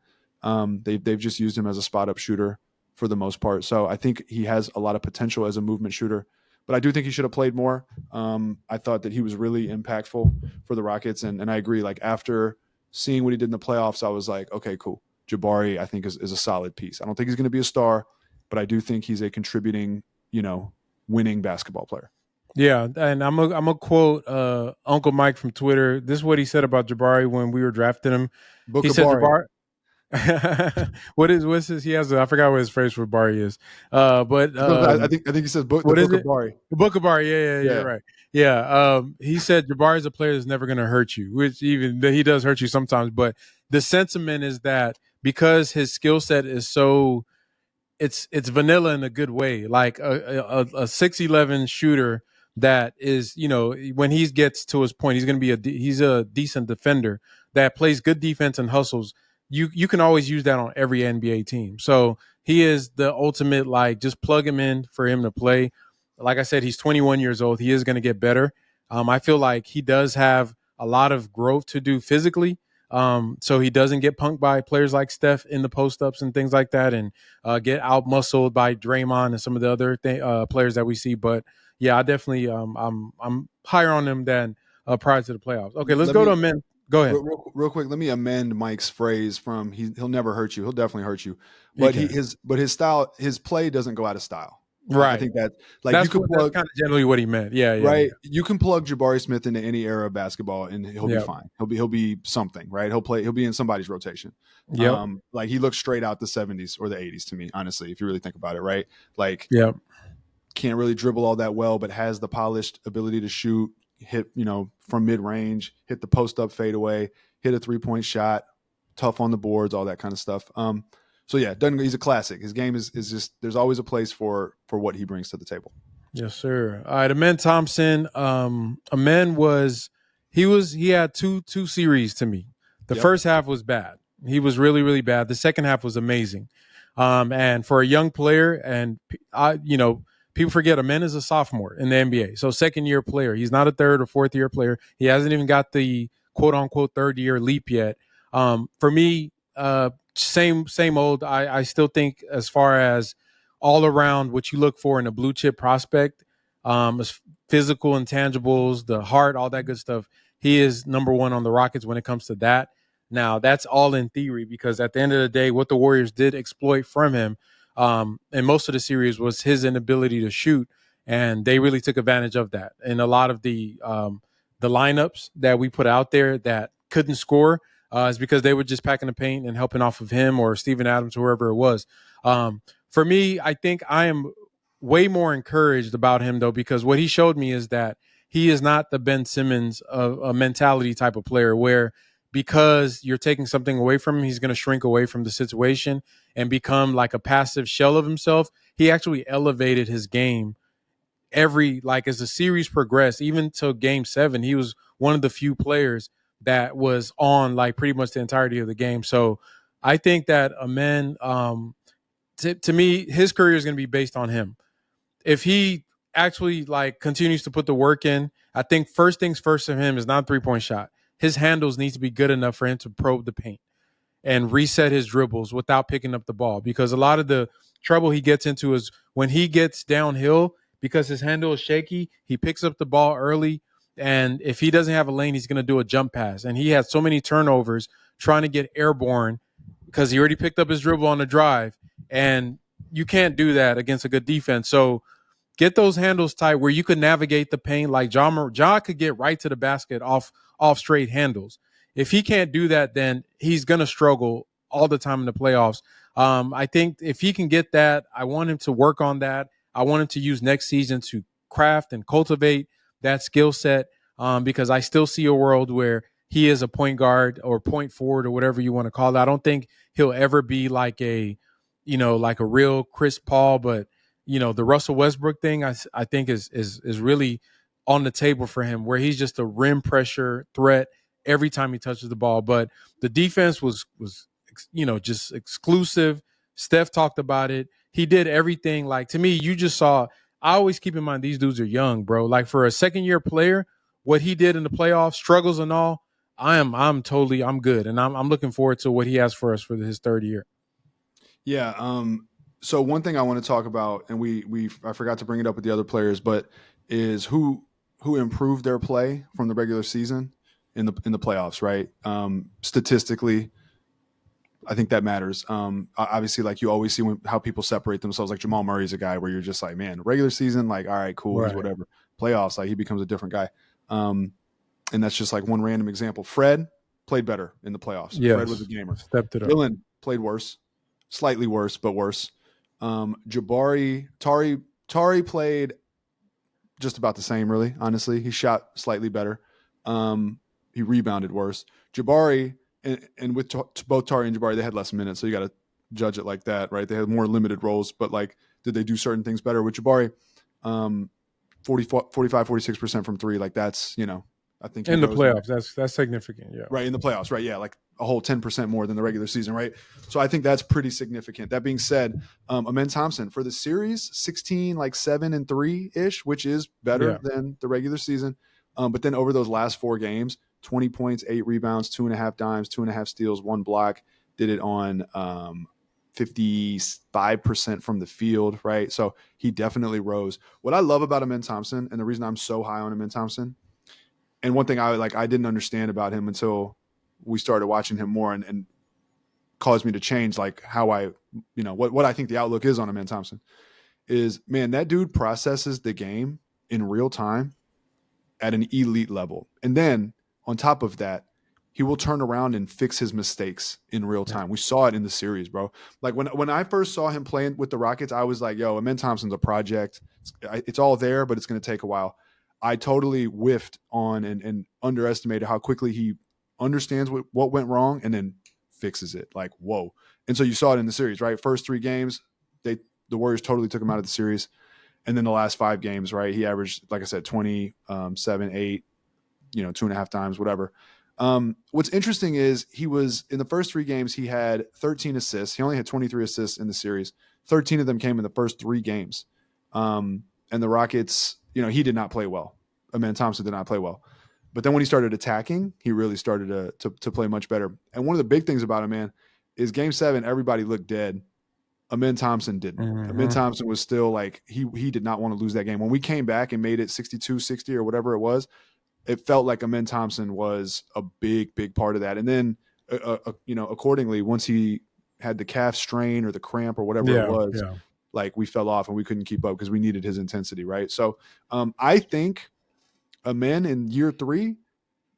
They've just used him as a spot up shooter for the most part. So I think he has a lot of potential as a movement shooter, but I do think he should have played more. I thought that he was really impactful for the Rockets. And I agree, like, after seeing what he did in the playoffs, I was like, okay, cool. Jabari, I think, is a solid piece. I don't think he's going to be a star, but I do think he's a contributing, winning basketball player. Yeah, and I'm a quote Uncle Mike from Twitter. This is what he said about Jabari when we were drafting him. He said Jabari. What's his? He has. I forgot what his phrase for Bari is. But I think he says book of Bari. The book of Bari. Yeah, you're right. Yeah. He said Jabari is a player that's never going to hurt you, which even he does hurt you sometimes. But the sentiment is that because his skill set is so, it's vanilla in a good way, like a 6'11" shooter that is, when he gets to his point, he's going to be he's a decent defender that plays good defense and hustles. You can always use that on every NBA team. So he is the ultimate, like, just plug him in for him to play. Like I said, he's 21 years old. He is going to get better. I feel like he does have a lot of growth to do physically. So he doesn't get punked by players like Steph in the post-ups and things like that, and get out-muscled by Draymond and some of the other players that we see. But yeah, I definitely I'm higher on him than prior to the playoffs. Okay, let's go to men. Go ahead. Real quick, let me amend Mike's phrase from he'll never hurt you. He'll definitely hurt you. But his style, his play doesn't go out of style. Right. I think that, like, that's kind of generally what he meant. Yeah. Right. You can plug Jabari Smith into any era of basketball and he'll be fine. He'll be something, right? He'll be in somebody's rotation. Yeah. Like, he looks straight out the 70s or the 80s to me, honestly, if you really think about it, right? Like, can't really dribble all that well, but has the polished ability to shoot, hit, from mid-range, hit the post-up fadeaway, hit a three-point shot, tough on the boards, all that kind of stuff. So yeah, he's a classic. His game is just, there's always a place for what he brings to the table. Yes, sir. All right, Amen Thompson. Amen he had two series to me. The first half was bad. He was really, really bad. The second half was amazing. And for a young player, and people forget Amen is a sophomore in the NBA. So second-year player. He's not a third or fourth-year player. He hasn't even got the quote-unquote third-year leap yet. For me, same old. I still think, as far as all around what you look for in a blue-chip prospect, physical intangibles, the heart, all that good stuff, he is number one on the Rockets when it comes to that. Now, that's all in theory, because at the end of the day, what the Warriors did exploit from him and most of the series was his inability to shoot, and they really took advantage of that. And a lot of the lineups that we put out there that couldn't score is because they were just packing the paint and helping off of him or Steven Adams, whoever it was. For me, I think I am way more encouraged about him, though, because what he showed me is that he is not the Ben Simmons of a mentality type of player where, because you're taking something away from him, he's going to shrink away from the situation and become like a passive shell of himself. He actually elevated his game as the series progressed, even till game 7. He was one of the few players that was on like pretty much the entirety of the game. So I think that Amen, to me, his career is going to be based on him. If he actually like continues to put the work in, I think first things first for him is not a 3-point shot. His handles needs to be good enough for him to probe the paint and reset his dribbles without picking up the ball, because a lot of the trouble he gets into is when he gets downhill because his handle is shaky, he picks up the ball early, and if he doesn't have a lane, he's going to do a jump pass, and he had so many turnovers trying to get airborne because he already picked up his dribble on the drive, and you can't do that against a good defense. So get those handles tight where you could navigate the paint. Like John could get right to the basket off straight handles. If he can't do that, then he's going to struggle all the time in the playoffs. I think if he can get that, I want him to work on that. I want him to use next season to craft and cultivate that skill set, because I still see a world where he is a point guard or point forward or whatever you want to call it. I don't think he'll ever be like a, like a real Chris Paul, but the Russell Westbrook thing, I think is really on the table for him, where he's just a rim pressure threat every time he touches the ball. But the defense was just exclusive. Steph talked about it. He did everything. Like, to me, you just saw. I always keep in mind these dudes are young, bro. Like, for a second-year player, what he did in the playoffs, struggles and all, I'm good, and I'm looking forward to what he has for us for his third year. Yeah. So one thing I want to talk about, and I forgot to bring it up with the other players, but is who improved their play from the regular season in the playoffs, right? Statistically, I think that matters. Obviously, like you always see how people separate themselves. Like Jamal Murray's a guy where you're just like, man, regular season, like, all right, cool, Right. he's whatever. Playoffs, like he becomes a different guy. And that's just like one random example. Fred played better in the playoffs. Yes. Fred was a gamer. Stepped it up. Dillon played worse, slightly worse, but worse. Jabari, Tari played just about the same, really, honestly. He shot slightly better. He rebounded worse. Jabari, and with both Tari and Jabari, they had less minutes, so you got to judge it like that, right? They had more limited roles, but like, did they do certain things better? With Jabari, 45, 46% from three, like that's, I think in the playoffs, that's significant, yeah. Right, in the playoffs, right, yeah, like a whole 10% more than the regular season, right? So I think that's pretty significant. That being said, Amen Thompson for the series, 16, like 7-3-ish, which is better than the regular season. But then over those last 4 games, 20 points, 8 rebounds, 2.5 dimes, 2.5 steals, 1 block. Did it on 55% from the field, right? So he definitely rose. What I love about Amen Thompson, and the reason I'm so high on Amen Thompson, and one thing I didn't understand about him until we started watching him more, and caused me to change like how I, what I think the outlook is on Amen Thompson is, man, that dude processes the game in real time at an elite level. And then on top of that, he will turn around and fix his mistakes in real time. We saw it in the series, bro. Like when I first saw him playing with the Rockets, I was like, yo, Amen Thompson's a project. It's all there, but it's going to take a while. I totally whiffed on and underestimated how quickly he understands what went wrong and then fixes it. Like, whoa. And so you saw it in the series, right? First 3 games, the Warriors totally took him out of the series. And then the last 5 games, right, he averaged, like I said, 20, 7, 8, 2.5 times, whatever. What's interesting is he was in the first 3 games, he had 13 assists. He only had 23 assists in the series. 13 of them came in the first 3 games. And the Rockets, he did not play well. Amen Thompson did not play well. But then when he started attacking, he really started to play much better. And one of the big things about him, man, is Game 7, everybody looked dead. Amen Thompson didn't. Mm-hmm. Amen Thompson was still like, he did not want to lose that game. When we came back and made it 62-60 or whatever it was, it felt like Amen Thompson was a big, big part of that. And then, accordingly, once he had the calf strain or the cramp or whatever it was, like we fell off and we couldn't keep up because we needed his intensity, right? So I think Amen in year 3,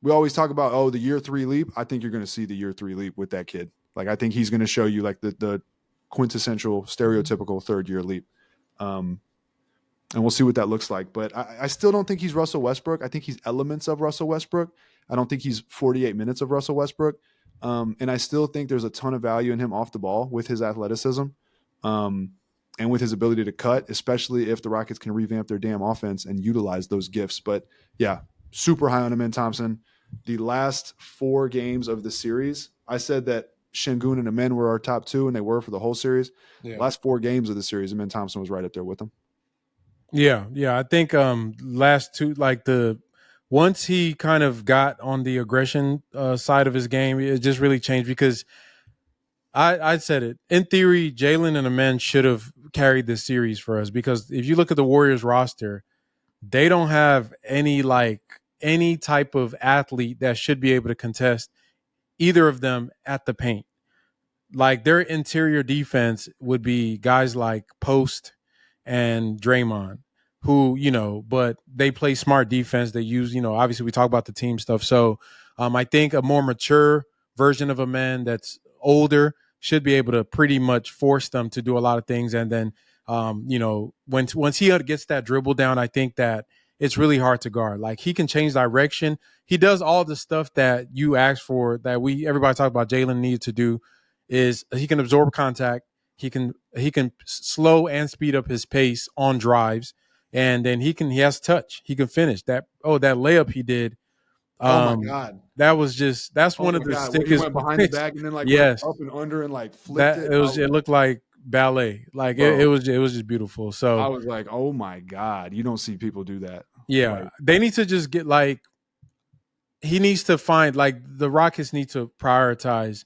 we always talk about, the year 3 leap. I think you're going to see the year 3 leap with that kid. Like, I think he's going to show you like the quintessential stereotypical 3rd-year leap. And we'll see what that looks like. But I still don't think he's Russell Westbrook. I think he's elements of Russell Westbrook. I don't think he's 48 minutes of Russell Westbrook. And I still think there's a ton of value in him off the ball with his athleticism and with his ability to cut, especially if the Rockets can revamp their damn offense and utilize those gifts. But, yeah, super high on Amen Thompson. The last 4 games of the series, I said that Sengun and Amen were our top 2, and they were for the whole series. Yeah. Last 4 games of the series, Amen Thompson was right up there with them. Yeah. I think last two, like the once he kind of got on the aggression side of his game, it just really changed because I said it. In theory, Jaylen and Amen should have carried this series for us because if you look at the Warriors roster, they don't have any type of athlete that should be able to contest either of them at the paint. Like their interior defense would be guys like Post and Draymond, who, but they play smart defense. They use, obviously we talk about the team stuff. So I think a more mature version of a man that's older should be able to pretty much force them to do a lot of things. And then, once he gets that dribble down, I think that it's really hard to guard. Like he can change direction. He does all the stuff that you asked for that everybody talk about Jaylen needed to do is he can absorb contact. He can slow and speed up his pace on drives, and then he has touch. He can finish that. Oh, that layup he did. Oh my God. That's Oh one my of the God. Where he sickest went behind the plays. back and then like went Yes, up and under and like flicked that it. it looked like ballet. Like Bro, it was just beautiful. I So was like, oh my God. You don't see people do that. yeah, Like, they need to just get like he needs to find like the Rockets need to prioritize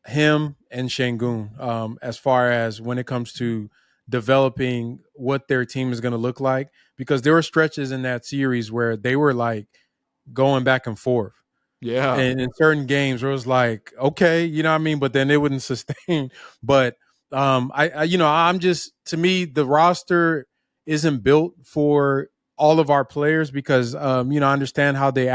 him and Sengun as far as when it comes to developing what their team is going to look like because there were stretches in that series where they were like going back and forth yeah. and in certain games where it was like okay, you know what I mean, but then it wouldn't sustain. But I'm just, to me the roster isn't built for all of our players because I understand how they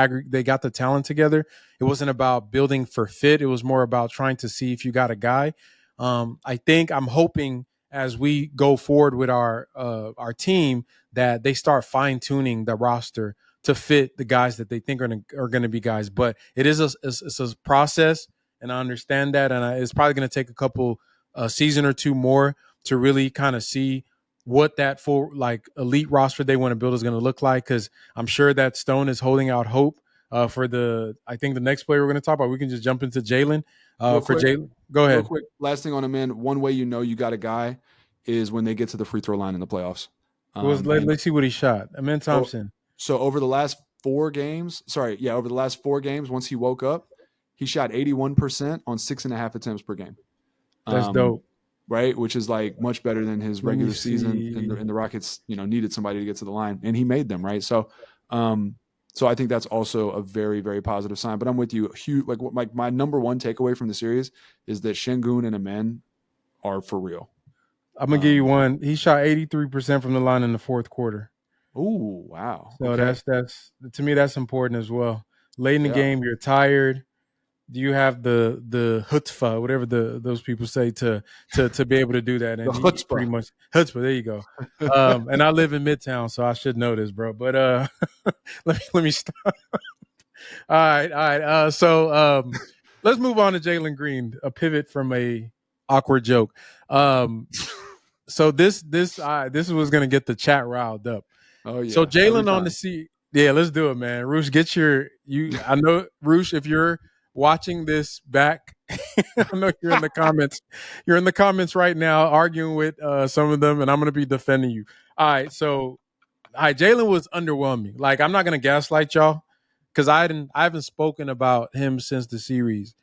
got the talent together. It wasn't about building for fit. It was more about trying to see if you got a guy. I'm hoping as we go forward with our team that they start fine tuning the roster to fit the guys that they think are going to be guys. But it is it's a process, and I understand that, and it's probably going to take a season or two more to really kind of see what that full like elite roster they want to build is going to look like. Because I'm sure that Stone is holding out hope for I think the next player we're going to talk about. We can just jump into Jaylen. Real For quick, Jaylen, go real ahead. quick. Last thing on him, man. One way you know you got a guy is when they get to the free throw line in the playoffs. And Let's see what he shot. Amen so, Thompson. so over the last 4 games, over the last 4 games, once he woke up, he shot 81% on 6.5 attempts per game. That's dope. Right, which is like much better than his regular season. And the Rockets, needed somebody to get to the line, and he made them, right. So, so I think that's also a very, very positive sign. But I'm with you. Huge, like my number one takeaway from the series is that Sengun and Amen are for real. I'm gonna give you one. He shot 83% from the line in the fourth quarter. Oh wow! So Okay. that's to me that's important as well. Late in the Yeah. game, you're tired. Do you have the chutzpah, whatever those people say, to be able to do that? And The he chutzpah. pretty much chutzpah. There you go. And I live in Midtown, so I should know this, bro. But let me stop. All right. So let's move on to Jaylen Green. A pivot from a awkward joke. So this was gonna get the chat riled up. Oh yeah. So Every Jaylen on the time. seat. Yeah, let's do it, man. Roosh, get I know, Roosh, if you're watching this back, I know you're in the comments. You're in the comments right now arguing with some of them, and I'm gonna be defending you. All right, Jaylen was underwhelming. Like, I'm not gonna gaslight y'all because I haven't spoken about him since the series.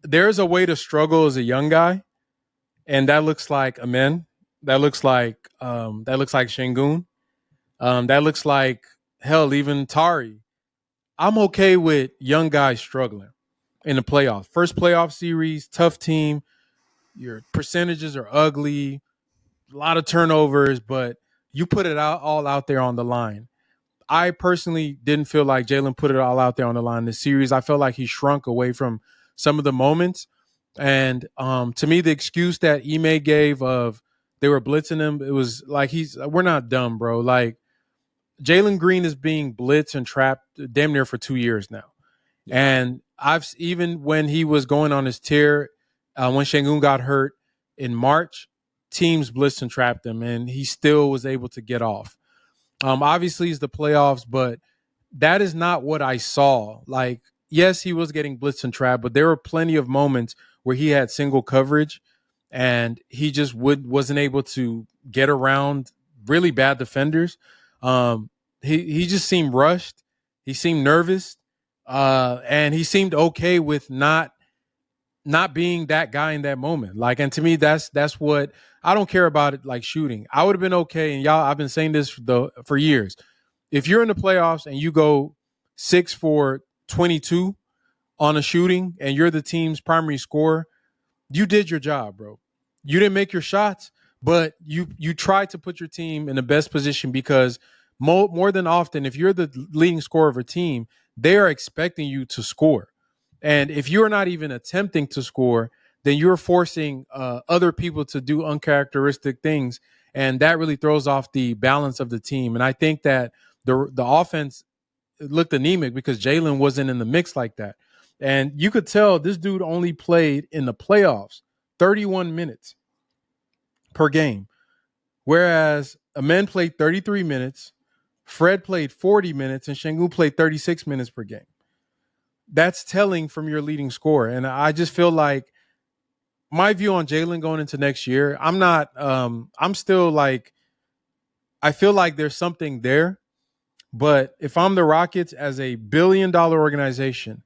There's a way to struggle as a young guy, and that looks like Amen. That looks like Sengun. That looks like hell, even Tari. I'm okay with young guys struggling in the playoffs. First playoff series, tough team. Your percentages are ugly, a lot of turnovers, but you put it all out there on the line. I personally didn't feel like Jaylen put it all out there on the line this series. I felt like he shrunk away from some of the moments. And to me, the excuse that Ime gave of they were blitzing him, it was like we're not dumb, bro. Like, Jaylen Green is being blitzed and trapped damn near for 2 years now. Yeah. And even when he was going on his tear, when Sengun got hurt in March, teams blitzed and trapped him, and he still was able to get off. Obviously, it's the playoffs, but that is not what I saw. Like, yes, he was getting blitzed and trapped, but there were plenty of moments where he had single coverage and he just wasn't able to get around really bad defenders. Um, he just seemed rushed. He seemed nervous, and he seemed okay with not being that guy in that moment. Like, and to me, that's what I don't care about it. Like shooting, I would have been okay. And y'all, I've been saying this for years. If you're in the playoffs and you go 6 for 22 on a shooting, and you're the team's primary scorer, you did your job, bro. You didn't make your shots, but you tried to put your team in the best position because more than often, if you're the leading scorer of a team, they are expecting you to score. And if you're not even attempting to score, then you're forcing other people to do uncharacteristic things, and that really throws off the balance of the team. And I think that the offense looked anemic because Jaylen wasn't in the mix like that. And you could tell this dude only played in the playoffs 31 minutes per game, whereas Amen played 33 minutes, Fred played 40 minutes, and Sengun played 36 minutes per game. That's telling from your leading scorer. And I just feel like my view on Jaylen going into next year, I'm still like, I feel like there's something there. But if I'm the Rockets as a billion-dollar organization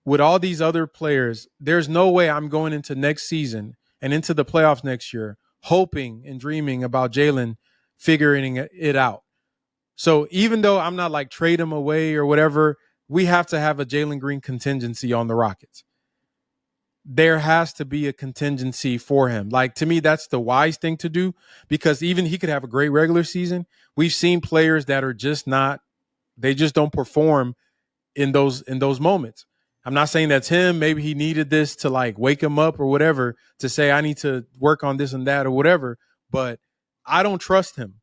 with all these other players, there's no way I'm going into next season and into the playoffs next year hoping and dreaming about Jaylen figuring it out. So even though I'm not like trade him away or whatever, we have to have a Jaylen Green contingency on the Rockets. There has to be a contingency for him. Like, to me, that's the wise thing to do, because even he could have a great regular season. We've seen players that are just not, they just don't perform in those moments. I'm not saying that's him. Maybe he needed this to like wake him up or whatever, to say I need to work on this and that or whatever, but I don't trust him.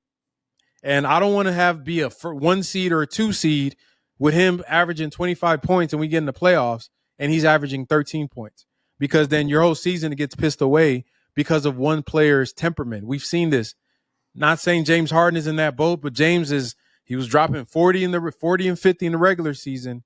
And I don't want to have be a 1 seed or a 2 seed with him averaging 25 points and we get in the playoffs and he's averaging 13 points, because then your whole season gets pissed away because of one player's temperament. We've seen this. Not saying James Harden is in that boat, but he was dropping 40 and 50 in the regular season.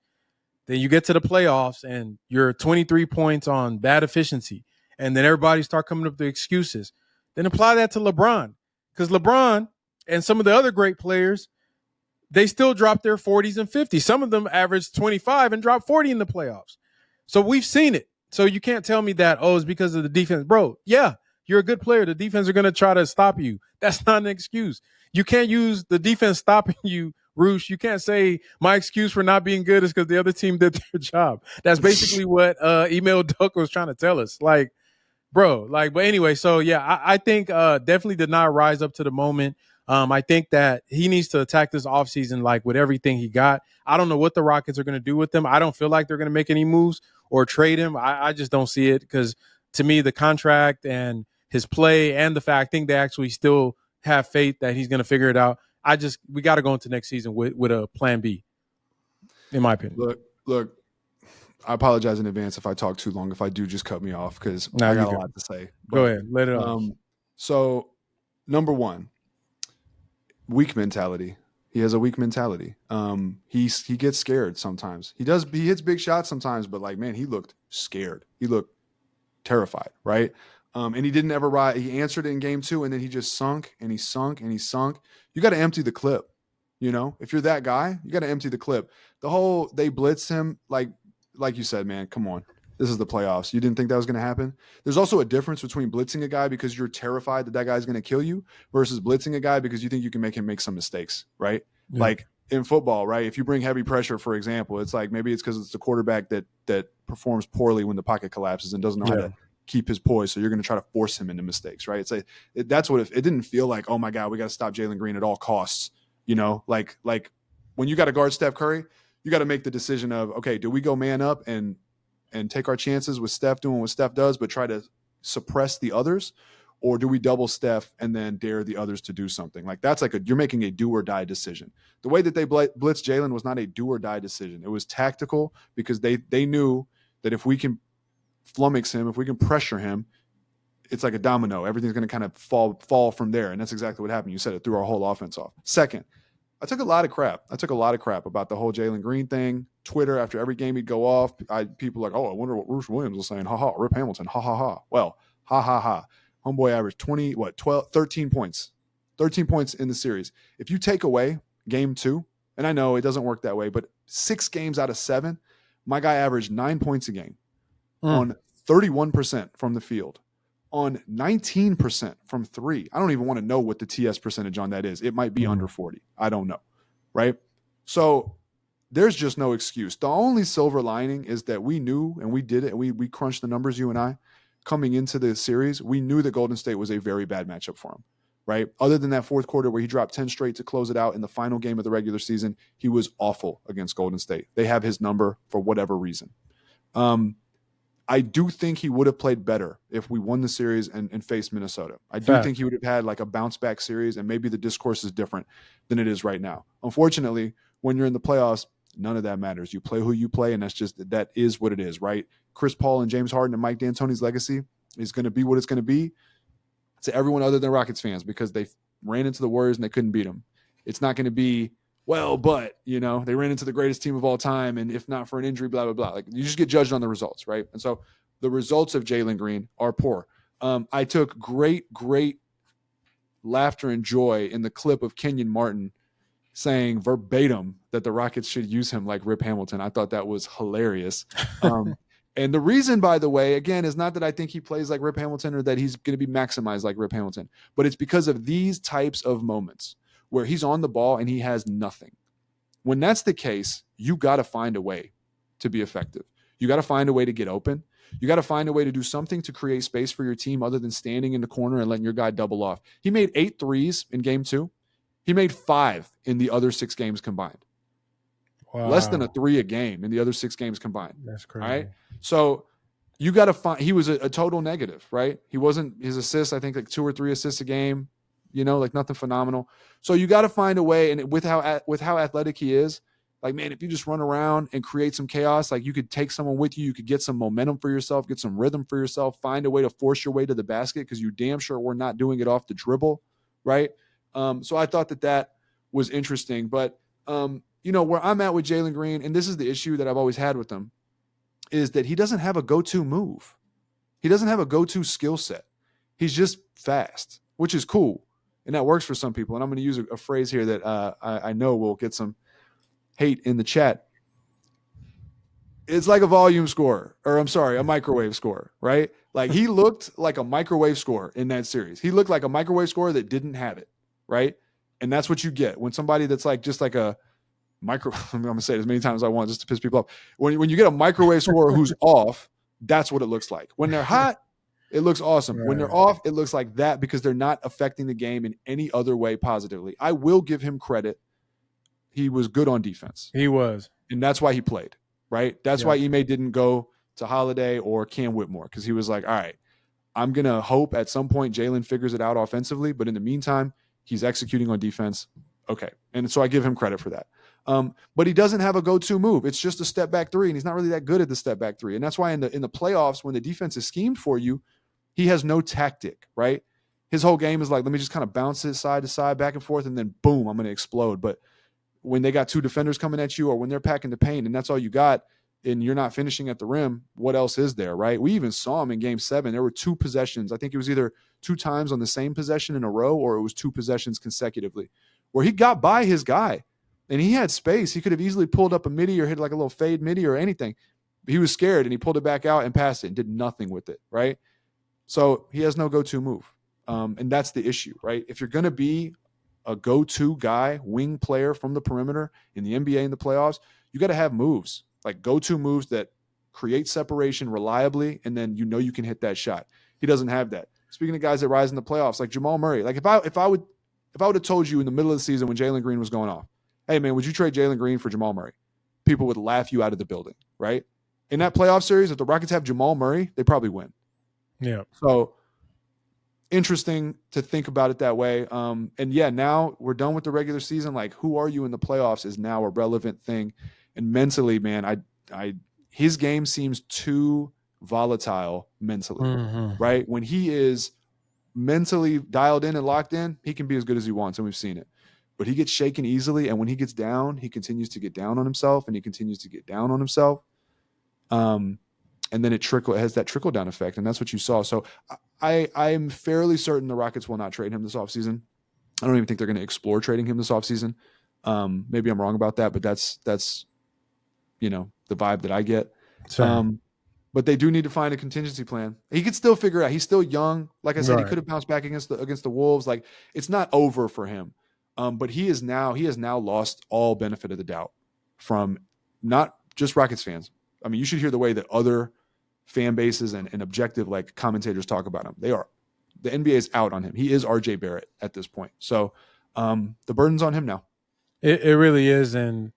Then you get to the playoffs and you're 23 points on bad efficiency. And then everybody start coming up with excuses. Then apply that to LeBron. Because LeBron and some of the other great players, they still drop their 40s and 50s. Some of them average 25 and drop 40 in the playoffs. So we've seen it. So you can't tell me that, it's because of the defense. Bro, yeah, you're a good player. The defense are going to try to stop you. That's not an excuse. You can't use the defense stopping you, Roosh. You can't say my excuse for not being good is because the other team did their job. That's basically what Email Duck was trying to tell us. Like, bro, like, but anyway, so yeah, I think definitely did not rise up to the moment. I think that he needs to attack this offseason like with everything he got. I don't know what the Rockets are going to do with him. I don't feel like they're going to make any moves or trade him. I just don't see it, because to me, the contract and his play and the fact, I think they actually still have faith that he's going to figure it out. We got to go into next season with a plan B, in my opinion. Look, I apologize in advance if I talk too long. If I do, just cut me off, because I got a lot to say. But, go ahead, let it off. So, number one, weak mentality. He has a weak mentality. He gets scared sometimes. He hits big shots sometimes, but like, man, he looked scared. He looked terrified, right? And he didn't ever ride. He answered it in game 2, and then he just sunk and he sunk and he sunk. You got to empty the clip. If you're that guy, you got to empty the clip. They blitzed him like you said, man, come on. This is the playoffs. You didn't think that was going to happen? There's also a difference between blitzing a guy because you're terrified that guy's going to kill you versus blitzing a guy because you think you can make him make some mistakes, right? Yeah. Like in football, right? If you bring heavy pressure, for example, it's like maybe it's because it's the quarterback that performs poorly when the pocket collapses and doesn't know how to keep his poise. So you're going to try to force him into mistakes, right? It's like that's what it didn't feel like, oh my God, we got to stop Jaylen Green at all costs. Like when you got to guard Steph Curry, you got to make the decision of, okay, do we go man up and take our chances with Steph doing what Steph does, but try to suppress the others? Or do we double Steph and then dare the others to do something? Like that's you're making a do or die decision. The way that they blitzed Jaylen was not a do or die decision. It was tactical because they knew that if we can flummox him, if we can pressure him, it's like a domino. Everything's going to kind of fall from there. And that's exactly what happened. You said it, threw our whole offense off. Second, I took a lot of crap. About the whole Jaylen Green thing. Twitter, after every game he'd go off, people like, oh, I wonder what Bruce Williams was saying. Ha ha, Rip Hamilton. Ha ha ha. Well, ha ha ha. Homeboy averaged 13 points. 13 points in the series. If you take away game 2, and I know it doesn't work that way, but 6 games out of 7, my guy averaged 9 points a game on 31% from the field, on 19% from 3. I don't even want to know what the TS percentage on that is. It might be under 40. I don't know. Right? So there's just no excuse. The only silver lining is that we knew, and we did it, and we crunched the numbers, you and I, coming into the series. We knew that Golden State was a very bad matchup for him. Right? Other than that fourth quarter where he dropped 10 straight to close it out in the final game of the regular season, he was awful against Golden State. They have his number for whatever reason. I do think he would have played better if we won the series and faced Minnesota. I do think he would have had like a bounce back series, and maybe the discourse is different than it is right now. Unfortunately, when you're in the playoffs, none of that matters. You play who you play, and that is what it is, right? Chris Paul and James Harden and Mike D'Antoni's legacy is going to be what it's going to be to everyone other than Rockets fans, because they ran into the Warriors and they couldn't beat them. It's not going to be, well, but, they ran into the greatest team of all time, and if not for an injury, blah, blah, blah. Like, you just get judged on the results, right? And so the results of Jaylen Green are poor. I took great laughter and joy in the clip of Kenyon Martin saying verbatim that the Rockets should use him like Rip Hamilton. I thought that was hilarious. And the reason, by the way, again, is not that I think he plays like Rip Hamilton or that he's going to be maximized like Rip Hamilton, but it's because of these types of moments where he's on the ball and he has nothing. When that's the case, you got to find a way to be effective. You got to find a way to get open. You got to find a way to do something to create space for your team other than standing in the corner and letting your guy double off. He made 8 threes in game 2. He made 5 in the other 6 games combined. Wow. Less than a 3 a game in the other 6 games combined. That's crazy. Right? So you got to find, he was a total negative, right? He wasn't, his assists, I think like 2 or 3 assists a game, like nothing phenomenal. So you got to find a way. And with how athletic he is, like, man, if you just run around and create some chaos, like you could take someone with you, you could get some momentum for yourself, get some rhythm for yourself, find a way to force your way to the basket, because you damn sure we're not doing it off the dribble, right? So I thought that was interesting. But, where I'm at with Jaylen Green, and this is the issue that I've always had with him, is that he doesn't have a go-to move. He doesn't have a go-to skill set. He's just fast, which is cool. And that works for some people. And I'm going to use a phrase here that I know will get some hate in the chat. It's like a volume scorer, or a microwave scorer, right? Like, he looked like a microwave scorer in that series. He looked like a microwave scorer that didn't have it, right? And that's what you get when somebody that's like just like a micro. I'm going to say it as many times as I want just to piss people off. When you get a microwave scorer who's off, that's what it looks like. When they're hot, it looks awesome. Right. When they're off, it looks like that, because they're not affecting the game in any other way positively. I will give him credit. He was good on defense. He was. And that's why he played, right? That's why Ime didn't go to Holiday or Cam Whitmore, because he was like, all right, I'm going to hope at some point Jaylen figures it out offensively, but in the meantime, he's executing on defense. Okay. And so I give him credit for that. But he doesn't have a go-to move. It's just a step back 3, and he's not really that good at the step back 3. And that's why in the playoffs, when the defense is schemed for you, he has no tactic, right? His whole game is like, let me just kind of bounce it side to side, back and forth, and then boom, I'm going to explode. But when they got 2 defenders coming at you, or when they're packing the paint and that's all you got, and you're not finishing at the rim, what else is there, right? We even saw him in game 7. There were 2 possessions. I think it was either 2 times on the same possession in a row, or it was 2 possessions consecutively, where he got by his guy and he had space. He could have easily pulled up a midi or hit like a little fade midi or anything. But he was scared and he pulled it back out and passed it and did nothing with it, right? So he has no go-to move. And that's the issue, right? If you're going to be a go-to guy, wing player from the perimeter in the NBA in the playoffs, you got to have moves, like go-to moves that create separation reliably, and then you can hit that shot. He doesn't have that. Speaking of guys that rise in the playoffs, like Jamal Murray, like if I would have told you in the middle of the season when Jaylen Green was going off, hey man, would you trade Jaylen Green for Jamal Murray? People would laugh you out of the building, right? In that playoff series, if the Rockets have Jamal Murray, they probably win. Yeah. So interesting to think about it that way. And yeah, now we're done with the regular season. Like, who are you in the playoffs is now a relevant thing. And mentally, man, his game seems too volatile mentally, right? When he is mentally dialed in and locked in, he can be as good as he wants, and we've seen it. but he gets shaken easily. And when he gets down, he continues to get down on himself, and he continues to get down on himself. And then it has that trickle down effect. And that's what you saw. So I'm fairly certain the Rockets will not trade him this offseason. I don't even think they're going to explore trading him this offseason. Maybe I'm wrong about that, but that's the vibe that I get. But they do need to find a contingency plan. He could still figure it out. He's still young. Like I said, He could have bounced back against the Wolves. Like, it's not over for him. But he has now lost all benefit of the doubt from not just Rockets fans. I mean, you should hear the way that other fan bases and objective like commentators talk about him. The NBA is out on him. He is RJ Barrett at this point. So the burden's on him now. It really is. And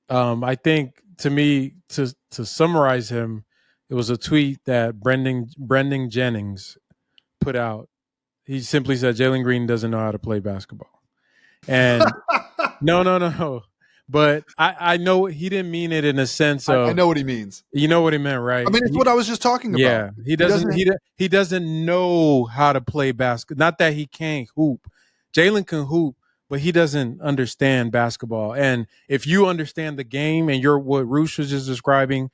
I think, to me, to summarize him, it was a tweet that Brendan Jennings put out. He simply said, Jaylen Green doesn't know how to play basketball. And no. But I know he didn't mean it in a sense of. I know what he means. You know what he meant, right? I mean, it's what I was just talking about. Yeah, he doesn't know how to play basketball. Not that he can't hoop. Jaylen can hoop, but he doesn't understand basketball. And if you understand the game, and what Roosh was just describing,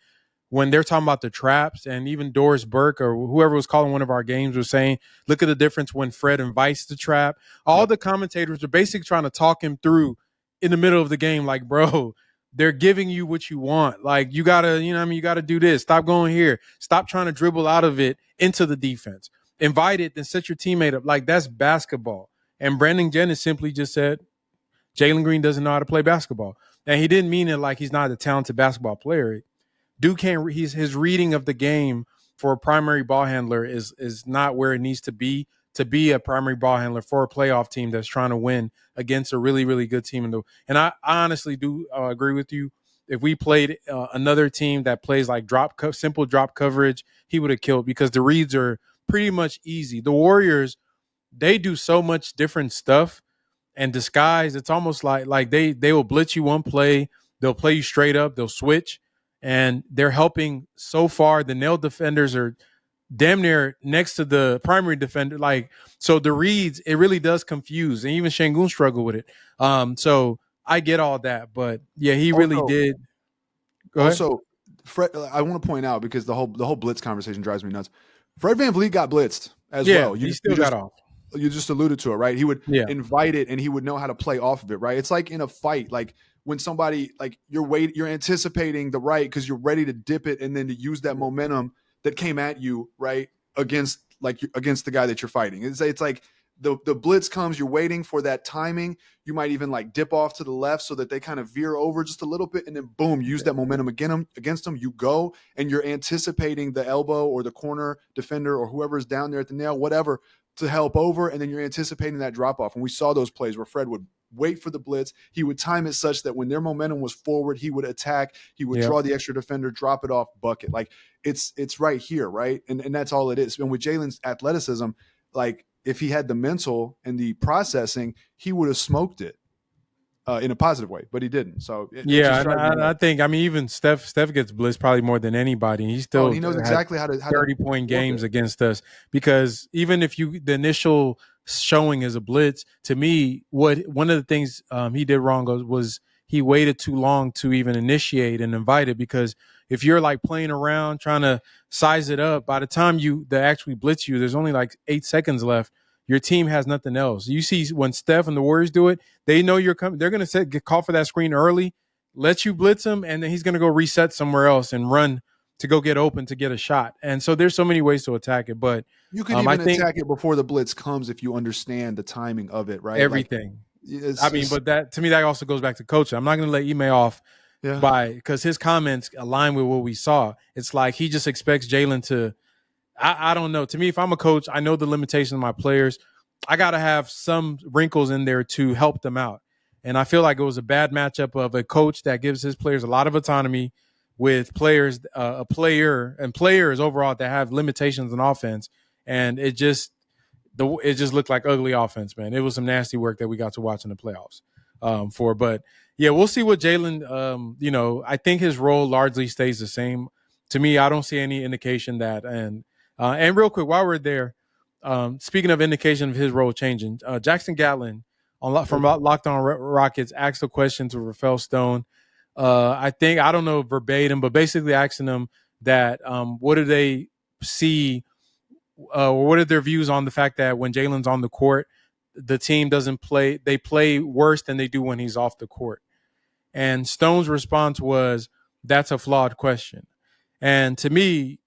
when they're talking about the traps, and even Doris Burke or whoever was calling one of our games was saying, look at the difference when Fred invites the trap. All the commentators are basically trying to talk him through in the middle of the game, like, bro, they're giving you what you want. Like, you gotta, you gotta do this. Stop going here. Stop trying to dribble out of it into the defense. Invite it, then set your teammate up. Like, that's basketball. And Brandon Jennings simply just said, Jaylen Green doesn't know how to play basketball. And he didn't mean it like he's not a talented basketball player. Dude can't. His reading of the game for a primary ball handler is not where it needs to be a primary ball handler for a playoff team that's trying to win against a really, really good team. And I honestly do agree with you. If we played another team that plays like simple drop coverage, he would have killed, because the reads are pretty much easy. The Warriors, they do so much different stuff and disguise. It's almost like they will blitz you one play, they'll play you straight up, they'll switch, and they're helping so far. The nail defenders are damn near next to the primary defender. Like, so the reads, it really does confuse, and even Sengun struggled with it. So I get all that, but yeah, he really did. Go ahead. Also, Fred, I want to point out, because the whole blitz conversation drives me nuts. Fred VanVleet got blitzed as well. He still got off. You just alluded to it, right? He would invite it, and he would know how to play off of it, right? It's like in a fight, like when somebody, like, you're anticipating the right because you're ready to dip it and then to use that momentum that came at you, right, against the guy that you're fighting. It's like the blitz comes, you're waiting for that timing. You might even like dip off to the left so that they kind of veer over just a little bit, and then boom, use that momentum against them. You go, and you're anticipating the elbow or the corner defender or whoever's down there at the nail, whatever, to help over, and then you're anticipating that drop off. And we saw those plays where Fred would wait for the blitz. He would time it such that when their momentum was forward, he would attack. He would draw the extra defender, drop it off, bucket. Like, it's right here, right? And that's all it is. And with Jaylen's athleticism, like, if he had the mental and the processing, he would have smoked it in a positive way, but he didn't. So I think, even Steph gets blitzed probably more than anybody. He still he knows exactly how to 30-point games against us, because even if the initial showing is a blitz, to me, one of the things he did wrong was he waited too long to even initiate and invite it, because if you're like playing around trying to size it up, by the time they actually blitz you, there's only like 8 seconds left. Your team has nothing else. You see when Steph and the Warriors do it, they know you're coming. They're going to call for that screen early, let you blitz him, and then he's going to go reset somewhere else and run to go get open to get a shot. And so there's so many ways to attack it. But you can even attack it before the blitz comes if you understand the timing of it, right? Everything. But that, to me, that also goes back to coaching. I'm not going to let Ime off because his comments align with what we saw. It's like he just expects Jaylen to. I don't know. To me, if I'm a coach, I know the limitations of my players. I got to have some wrinkles in there to help them out. And I feel like it was a bad matchup of a coach that gives his players a lot of autonomy with players, players overall that have limitations in offense. And it just looked like ugly offense, man. It was some nasty work that we got to watch in the playoffs But yeah, we'll see what Jaylen, I think his role largely stays the same. To me, I don't see any indication that, and real quick, while we're there, speaking of indication of his role changing, Jackson Gatlin from Locked On Rockets asked a question to Rafael Stone. I think, I don't know verbatim, but basically asking them that what do they see, or what are their views on the fact that when Jaylen's on the court, the team doesn't play, they play worse than they do when he's off the court. And Stone's response was, that's a flawed question. And to me,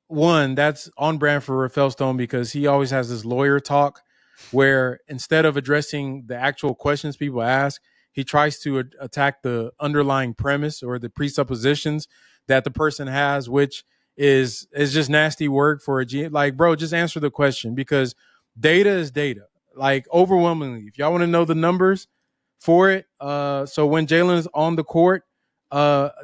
one, that's on brand for Rafael Stone, because he always has this lawyer talk where instead of addressing the actual questions people ask, he tries to attack the underlying premise or the presuppositions that the person has, which is just nasty work for a G. Like, bro, just answer the question, because data is data. Like, overwhelmingly, if y'all want to know the numbers for it, so when Jaylen is on the court,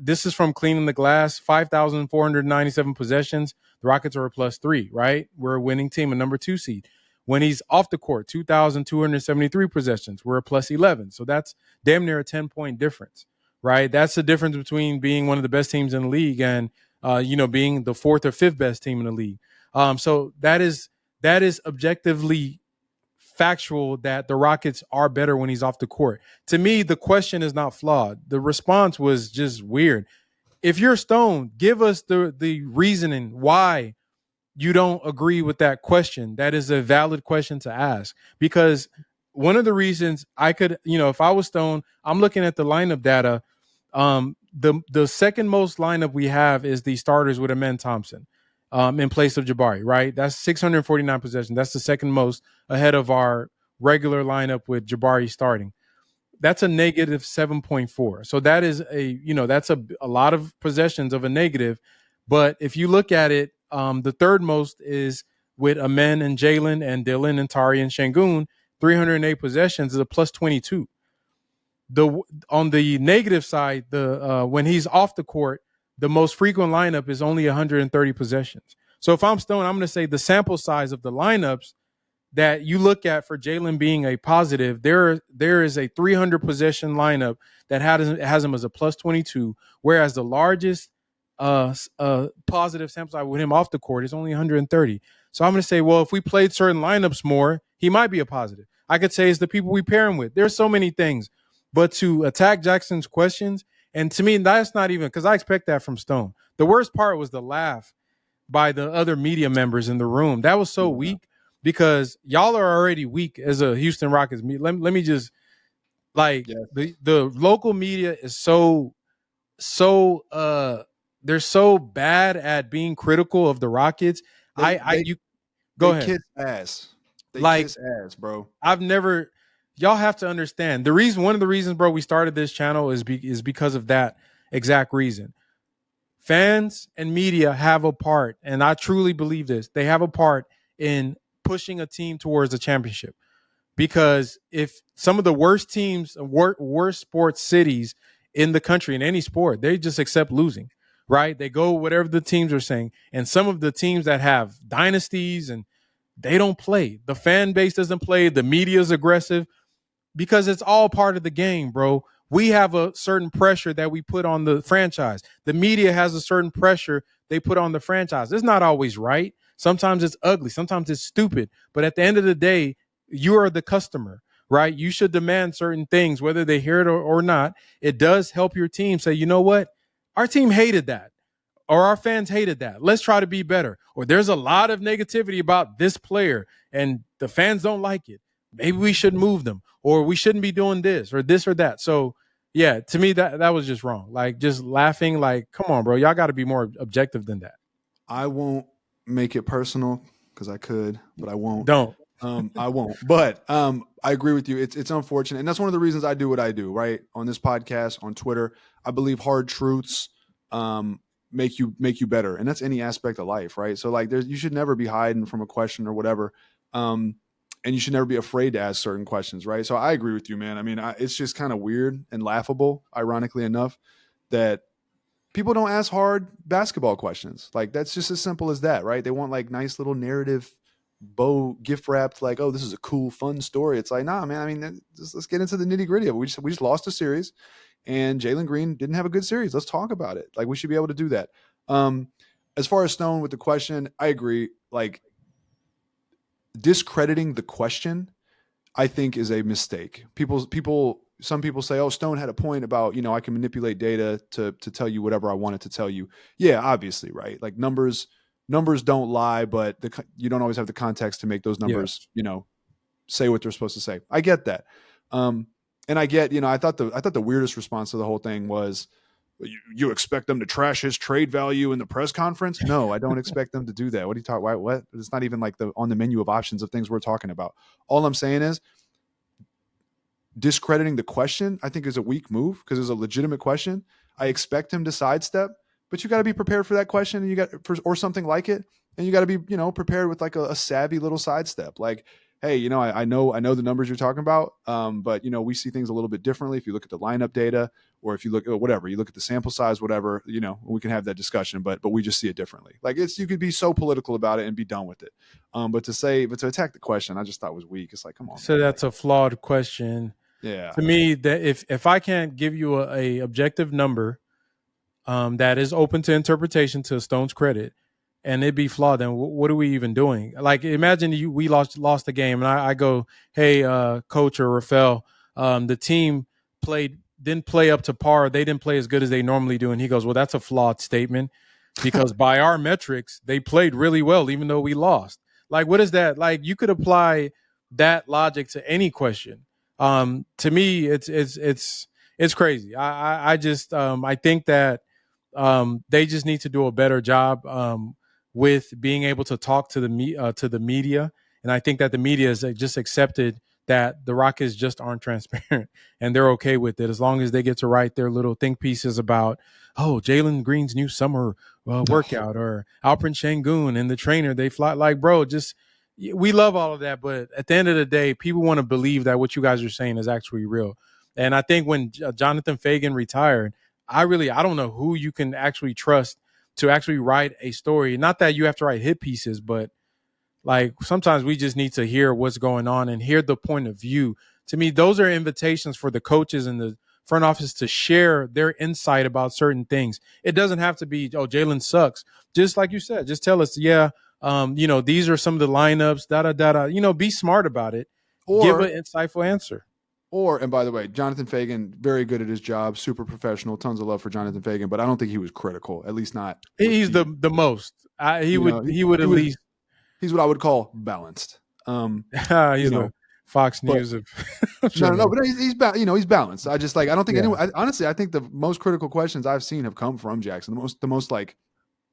this is from Cleaning the Glass, 5,497 possessions. The Rockets are a +3, right? We're a winning team, a number 2 seed. When he's off the court, 2,273 possessions. We're a +11. So that's damn near a 10-point difference, right? That's the difference between being one of the best teams in the league and, being the 4th or 5th best team in the league. So that is objectively factual that the Rockets are better when he's off the court. To me, the question is not flawed. The response was just weird. If you're Stone, give us the reasoning why you don't agree with that question. That is a valid question to ask, because one of the reasons I could, if I was Stone, I'm looking at the lineup data. The second most lineup we have is the starters with Amen Thompson in place of Jabari, right? That's 649 possessions. That's the second most, ahead of our regular lineup with Jabari starting. That's a negative 7.4. So that is that's a lot of possessions of a negative. But if you look at it, the third most is with Amen and Jaylen and Dillon and Tari and Sengun, 308 possessions is a +22. On the negative side, when he's off the court, the most frequent lineup is only 130 possessions. So if I'm Stone, I'm going to say the sample size of the lineups that you look at for Jaylen being a positive, there is a 300 possession lineup that has him as a +22, whereas the largest positive sample size with him off the court is only 130. So I'm going to say, well, if we played certain lineups more, he might be a positive. I could say it's the people we pair him with. There's so many things. But to attack Jackson's questions, and to me, that's not even, because I expect that from Stone. The worst part was the laugh by the other media members in the room. That was so weak, because y'all are already weak as a Houston Rockets media. Let me just, the local media is so they're so bad at being critical of the Rockets. Go ahead. Kiss ass. They kiss ass, bro. Y'all have to understand one of the reasons, bro, we started this channel is because of that exact reason. Fans and media have a part, and I truly believe this. They have a part in pushing a team towards a championship, because if some of the worst teams, worst sports cities in the country, in any sport, they just accept losing, right? They go whatever the teams are saying. And some of the teams that have dynasties, and they don't play. The fan base doesn't play. The media is aggressive, because it's all part of the game, bro. We have a certain pressure that we put on the franchise. The media has a certain pressure they put on the franchise. It's not always right. Sometimes it's ugly. Sometimes it's stupid. But at the end of the day, you are the customer, right? You should demand certain things, whether they hear it or not. It does help your team say, you know what? Our team hated that, or our fans hated that. Let's try to be better. Or there's a lot of negativity about this player and the fans don't like it. Maybe we should move them, or we shouldn't be doing this or that. So yeah, to me, that was just wrong. Like, just laughing, like, come on, bro. Y'all got to be more objective than that. I won't make it personal, because I could, but I won't. Don't. I won't. But I agree with you. It's unfortunate. And that's one of the reasons I do what I do, right? On this podcast, on Twitter. I believe hard truths make you better. And that's any aspect of life, right? So like you should never be hiding from a question or whatever. And you should never be afraid to ask certain questions, right? So I agree with you, man. I mean, it's just kind of weird and laughable, ironically enough, that people don't ask hard basketball questions. Like, that's just as simple as that, right? They want like nice little narrative bow gift wrapped, like, oh, this is a cool, fun story. It's like, nah, man. I mean, let's get into the nitty gritty of it. We just lost a series, and Jaylen Green didn't have a good series. Let's talk about it. Like, we should be able to do that. As far as Stone with the question, I agree. Like, discrediting the question, I think is a mistake. Some people say, "Oh, Stone had a point about, I can manipulate data to tell you whatever I wanted to tell you." Yeah, obviously, right? Like numbers don't lie, but you don't always have the context to make those numbers, Yes. say what they're supposed to say. I get that. And I get, I thought the weirdest response to the whole thing was, you expect them to trash his trade value in the press conference? No, I don't expect them to do that. What are you talking? What? It's not even like on the menu of options of things we're talking about. All I'm saying is, discrediting the question, I think, is a weak move because it's a legitimate question. I expect him to sidestep, but you got to be prepared for that question, and or something like it, and you got to be, prepared with like a savvy little sidestep, like, hey, I know the numbers you're talking about, but we see things a little bit differently. If you look at the lineup data, or if you look at whatever, you look at the sample size, whatever, we can have that discussion, but we just see it differently. Like, you could be so political about it and be done with it. But to attack the question, I just thought was weak. It's like, come on. So man. that's a flawed question. Yeah. To me, that if I can't give you a objective number that is open to interpretation, to Stone's credit, and it be flawed, then what are we even doing? Like, imagine we lost the game, and I go, hey, coach or Rafael, the team didn't play up to par. They didn't play as good as they normally do. And he goes, well, that's a flawed statement, because by our metrics, they played really well, even though we lost. Like, what is that? Like, you could apply that logic to any question. To me, it's crazy. I just I think that they just need to do a better job with being able to talk to the media, and I think that the media has just accepted that the Rockets just aren't transparent, and they're okay with it as long as they get to write their little think pieces about, oh, Jaylen Green's new summer workout, or Alperen Sengun and the trainer they fly. Like, bro, just, we love all of that, but at the end of the day, people want to believe that what you guys are saying is actually real. And I think when Jonathan Fagan retired, I don't know who you can actually trust to actually write a story. Not that you have to write hit pieces, but like, sometimes we just need to hear what's going on and hear the point of view. To me, those are invitations for the coaches and the front office to share their insight about certain things. It doesn't have to be, oh, Jaylen sucks. Just like you said, just tell us, yeah, these are some of the lineups, be smart about it. Give an insightful answer. And by the way, Jonathan Fagan, very good at his job, super professional, tons of love for Jonathan Fagan, but I don't think he was critical, at least not. He's the most. He would at least. He's what I would call balanced. He's the Fox News of. No, but he's balanced. I just I don't think anyone. Honestly, I think the most critical questions I've seen have come from Jackson. The most like.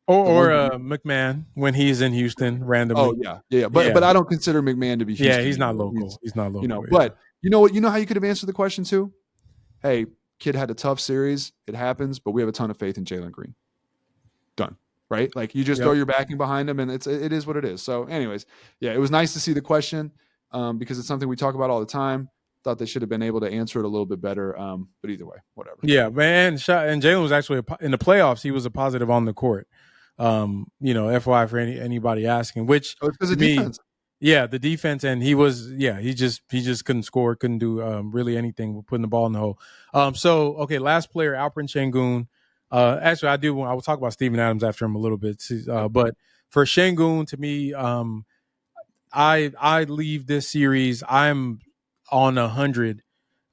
Or McMahon when he's in Houston randomly. Oh yeah. But I don't consider McMahon to be Houston. Yeah, he's not local. He's not local. But you know what? You know how you could have answered the question too? Hey, kid had a tough series. It happens, but we have a ton of faith in Jaylen Green. Done. Right? Like, you just throw your backing behind him, and it is what it is. So anyways, yeah, it was nice to see the question because it's something we talk about all the time. Thought they should have been able to answer it a little bit better. But either way, whatever. Yeah, man. And Jaylen was actually in the playoffs. He was a positive on the court. FYI for anybody asking, which it's because of defense. Yeah, the defense, and he just couldn't score, couldn't do really anything with putting the ball in the hole. So okay, last player, Alperen Sengun. Actually, I will talk about Steven Adams after him a little bit. But for Sengun, to me, I leave this series, I'm on 100,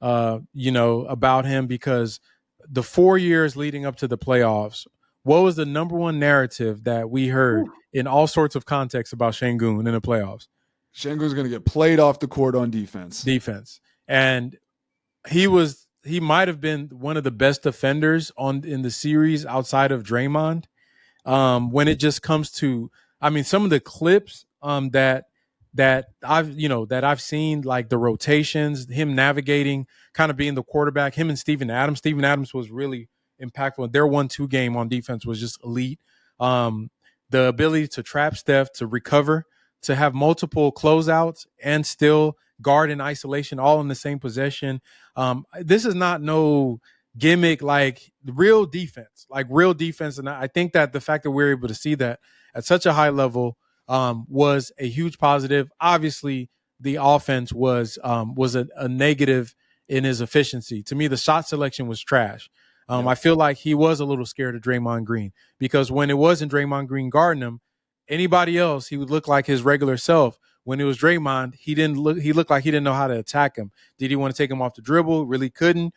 about him, because the 4 years leading up to the playoffs, what was the number one narrative that we heard in all sorts of contexts about Sengun in the playoffs? Sengun's going to get played off the court on defense. And he might have been one of the best defenders in the series outside of Draymond. When it just comes to, some of the clips that I've seen, like the rotations, him navigating, kind of being the quarterback, him and Steven Adams. Steven Adams was really impactful. Their 1-2 game on defense was just elite. The ability to trap Steph, to recover, to have multiple closeouts and still guard in isolation, all in the same possession. This is not no gimmick, like real defense. And I think that the fact that we're able to see that at such a high level was a huge positive. Obviously, the offense was a negative in his efficiency. To me, the shot selection was trash. I feel like he was a little scared of Draymond Green, because when it wasn't Draymond Green guarding him, anybody else, he would look like his regular self. when it was Draymond, he looked like he didn't know how to attack him. Did he want to take him off the dribble? Really couldn't.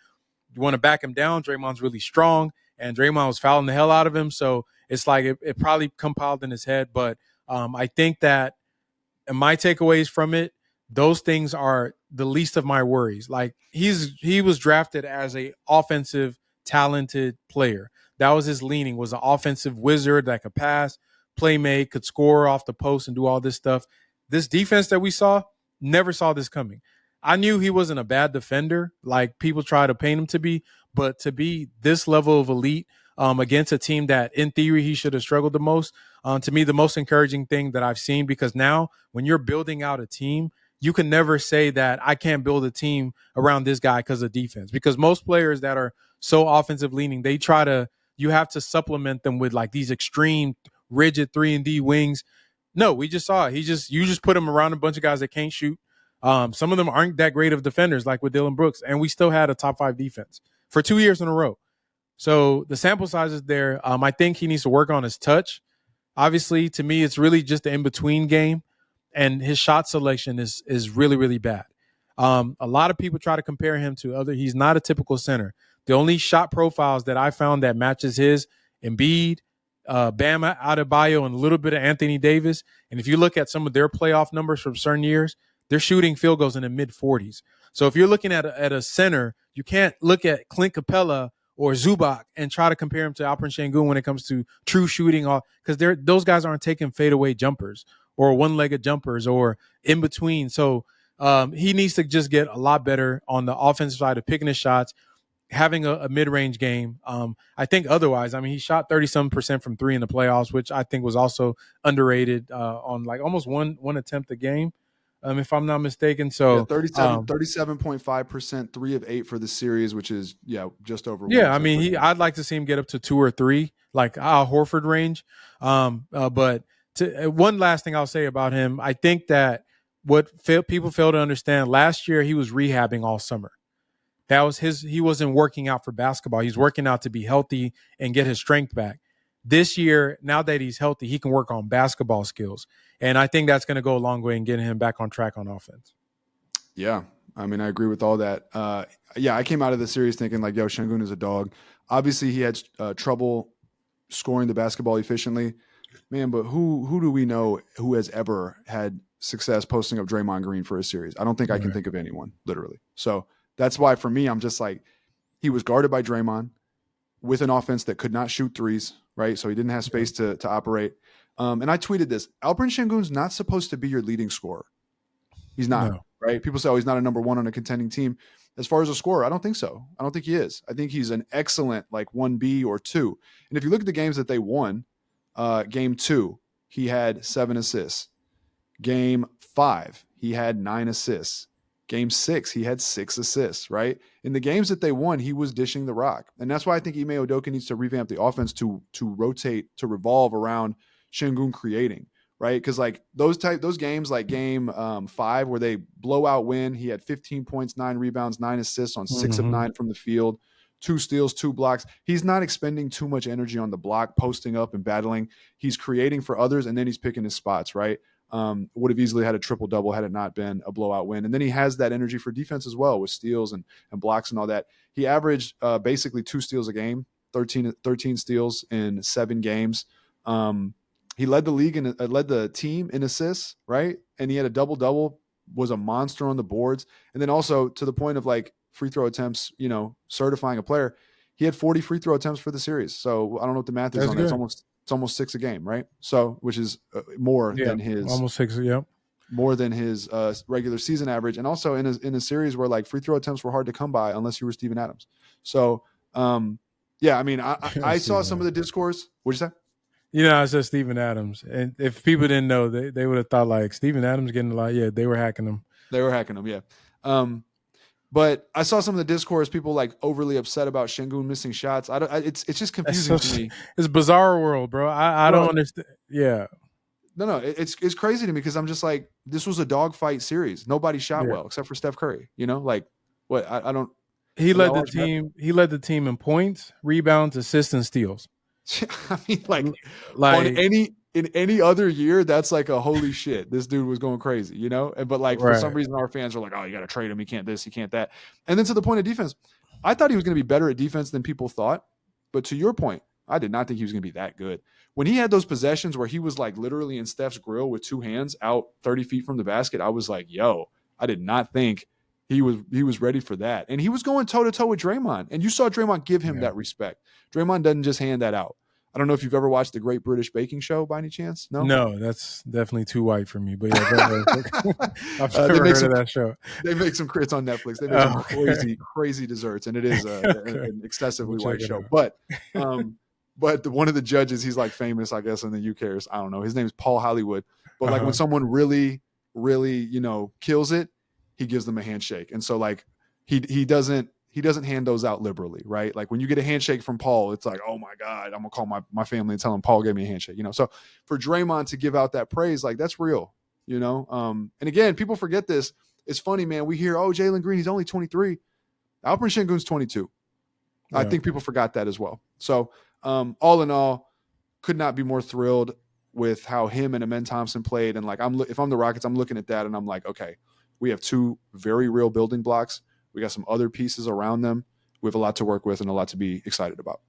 You want to back him down? Draymond's really strong, and Draymond was fouling the hell out of him. So it's like it probably compiled in his head. But I think that and my takeaways from it, those things are the least of my worries. Like he was drafted as a offensive talented player. That was his leaning, was an offensive wizard that could pass, play make, could score off the post and do all this stuff. This defense that we saw, never saw this coming. I knew he wasn't a bad defender, like people try to paint him to be, but to be this level of elite against a team that, in theory, he should have struggled the most. To me, the most encouraging thing that I've seen, because now when you're building out a team, you can never say that I can't build a team around this guy because of defense. Because most players that are so offensive leaning, you have to supplement them with like these extreme rigid 3-and-D wings. No, we just saw it. You just put him around a bunch of guys that can't shoot. Some of them aren't that great of defenders, like with Dillon Brooks, and we still had a top 5 defense for 2 years in a row. So the sample size is there. I think he needs to work on his touch. Obviously, to me, it's really just the in-between game, and his shot selection is really, really bad. A lot of people try to compare him to he's not a typical center. The only shot profiles that I found that matches his, Embiid, Bam Adebayo, and a little bit of Anthony Davis. And if you look at some of their playoff numbers from certain years, they're shooting field goals in the mid-40s. So if you're looking at a center, you can't look at Clint Capella or Zubac and try to compare him to Alperen Sengun when it comes to true shooting, because those guys aren't taking fadeaway jumpers or one-legged jumpers or in between. So he needs to just get a lot better on the offensive side of picking his shots, having a mid-range game. I think otherwise, I mean, he shot 37% from 3 in the playoffs, which I think was also underrated on like almost one attempt a game. If I'm not mistaken. So 37.5%, 3 of 8 for the series, which is just over. Yeah, I mean, I'd like to see him get up to 2 or 3, like Al Horford range. But one last thing I'll say about him, I think that people fail to understand, last year he was rehabbing all summer. That was he wasn't working out for basketball. He's working out to be healthy and get his strength back. This year, now that he's healthy, he can work on basketball skills. And I think that's going to go a long way in getting him back on track on offense. Yeah. I mean, I agree with all that. I came out of the series thinking like, Sengun is a dog. Obviously, he had trouble scoring the basketball efficiently. Man, but who do we know who has ever had success posting up Draymond Green for a series? I don't think I can think of anyone, literally. So that's why for me, I'm just like, he was guarded by Draymond with an offense that could not shoot threes, right? So he didn't have space to operate. And I tweeted this: Alperen Sengun's not supposed to be your leading scorer. He's not, right? People say, he's not a number 1 on a contending team. As far as a scorer, I don't think so. I don't think he is. I think he's an excellent like 1B or 2. And if you look at the games that they won, game 2, he had 7 assists. Game 5, he had 9 assists. Game 6, he had 6 assists, right? In the games that they won, he was dishing the rock. And that's why I think Ime Udoka needs to revamp the offense to rotate, to revolve around Sengun creating, right? Because like those games, like game 5 where they blowout win, he had 15 points, 9 rebounds, 9 assists on 6 of 9 from the field, 2 steals, 2 blocks. He's not expending too much energy on the block, posting up and battling. He's creating for others, and then he's picking his spots, right? Would have easily had a triple-double had it not been a blowout win. And then he has that energy for defense as well with steals and blocks and all that. He averaged basically 2 steals a game, 13 steals in 7 games. He led the league and led the team in assists, right? And he had a double-double, was a monster on the boards. And then also to the point of like free throw attempts, certifying a player, he had 40 free throw attempts for the series. So I don't know what the math is on that. It's almost 6 a game, right? So, which is more than his almost 6. Yep. More than his regular season average, and also in a series where like free throw attempts were hard to come by unless you were Steven Adams. So, I mean, I saw some of the discourse. What'd you say? I said Steven Adams, and if people didn't know, they would have thought like Steven Adams getting a lot. Yeah, they were hacking him. Yeah. But I saw some of the discourse, people like overly upset about Sengun missing shots. It's just confusing to me. It's bizarre world, bro. I don't understand. Yeah. No, it's crazy to me because I'm just like, this was a dogfight series. Nobody shot well except for Steph Curry. Like what? I don't. He led the team. He led the team in points, rebounds, assists, and steals. I mean, like on in any other year, that's like a holy shit. This dude was going crazy, you know? But like for some Right. reason, our fans are like, oh, you got to trade him. He can't this, he can't that. And then to the point of defense, I thought he was going to be better at defense than people thought. But to your point, I did not think he was going to be that good. When he had those possessions where he was like literally in Steph's grill with two hands out 30 feet from the basket, I was like, yo, I did not think he was ready for that. And he was going toe to toe with Draymond. And you saw Draymond give him that respect. Draymond doesn't just hand that out. I don't know if you've ever watched the Great British Baking Show by any chance. No, No, that's definitely too white for me. But yeah, I've never heard of that show. They make some crits on Netflix. They make some crazy desserts, and it is an excessively white show. But one of the judges, he's like famous, I guess, in the UK. I don't know. His name is Paul Hollywood. But like when someone really, really, kills it, he gives them a handshake. And so like he doesn't hand those out liberally, right? Like when you get a handshake from Paul, it's like, oh my God, I'm gonna call my family and tell them Paul gave me a handshake. So for Draymond to give out that praise, like that's real, And again, people forget this. It's funny, man. We hear, oh, Jaylen Green, he's only 23. Alperen Sengun's 22. Yeah. I think people forgot that as well. So all in all, could not be more thrilled with how him and Amen Thompson played. And like if I'm the Rockets, I'm looking at that and I'm like, okay, we have two very real building blocks. We got some other pieces around them. We have a lot to work with and a lot to be excited about.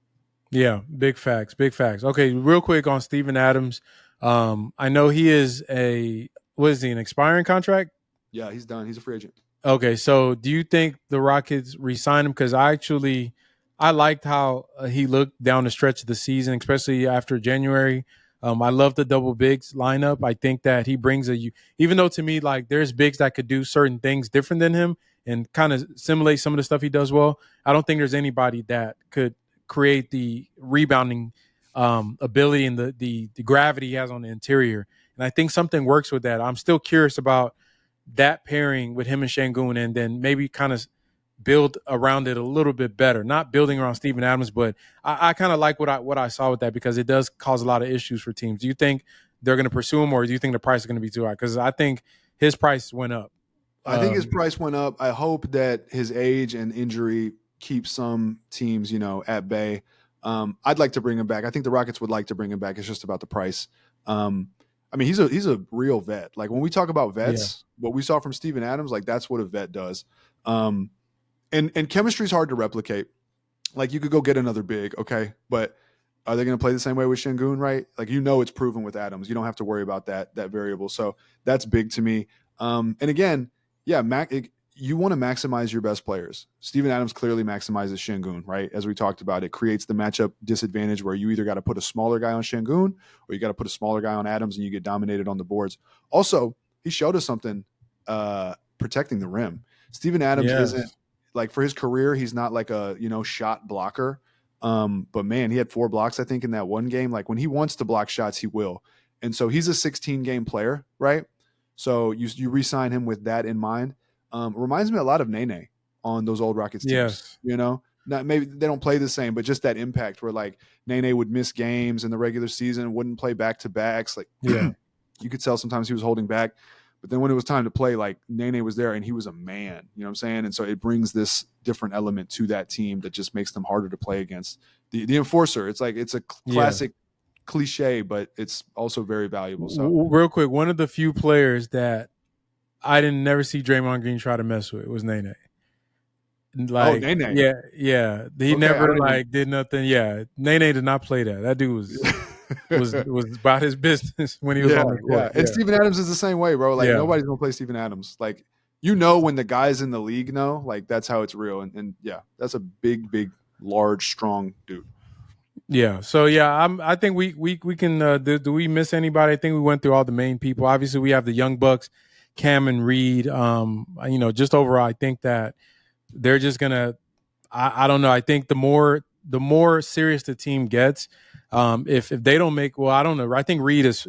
Yeah, big facts. Okay, real quick on Steven Adams. I know he is an expiring contract? Yeah, he's done. He's a free agent. Okay, so do you think the Rockets re-sign him? Because I liked how he looked down the stretch of the season, especially after January. I love the double bigs lineup. I think that he brings even though to me, like there's bigs that could do certain things different than him and kind of simulate some of the stuff he does well. I don't think there's anybody that could create the rebounding ability and the gravity he has on the interior. And I think something works with that. I'm still curious about that pairing with him and Sengun, and then maybe kind of build around it a little bit better. Not building around Steven Adams, but I kind of like what I saw with that because it does cause a lot of issues for teams. Do you think they're going to pursue him, or do you think the price is going to be too high? Because I think his price went up. I think his price went up. I hope that his age and injury keep some teams, at bay. I'd like to bring him back. I think the Rockets would like to bring him back. It's just about the price. He's a real vet. Like when we talk about vets, what we saw from Steven Adams, like that's what a vet does. And chemistry is hard to replicate. Like you could go get another big, okay, but are they going to play the same way with Sengun, right? Like it's proven with Adams. You don't have to worry about that variable. So that's big to me. And again, yeah, you want to maximize your best players. Steven Adams clearly maximizes Sengun, right? As we talked about, it creates the matchup disadvantage where you either got to put a smaller guy on Sengun or you got to put a smaller guy on Adams and you get dominated on the boards. Also, he showed us something protecting the rim. Steven Adams isn't like for his career, he's not like a, shot blocker. But man, he had 4 blocks, I think, in that one game. Like when he wants to block shots, he will. And so he's a 16-game player, right? So you re-sign him with that in mind. Reminds me a lot of Nene on those old Rockets teams. Yes. Not maybe they don't play the same, but just that impact where like Nene would miss games in the regular season, wouldn't play back-to-backs. Like you could tell sometimes he was holding back. But then when it was time to play, like Nene was there and he was a man, you know what I'm saying? And so it brings this different element to that team that just makes them harder to play against. The enforcer, it's like it's a classic cliche, but it's also very valuable. So real quick, one of the few players that I didn't never see Draymond Green try to mess with was Nene. Like, Nene. Yeah. He never did nothing. Yeah. Nene did not play that. That dude was about his business when he was on the court. And Steven Adams is the same way, bro. Like nobody's gonna play Steven Adams. Like when the guys in the league know, like that's how it's real. And that's a big, large, strong dude. Yeah. So I think we can. Do we miss anybody? I think we went through all the main people. Obviously, we have the Young Bucks, Cam and Reed. Just overall, I think that they're just gonna. I don't know. I think the more serious the team gets, if they don't make, well, I don't know. I think Reed is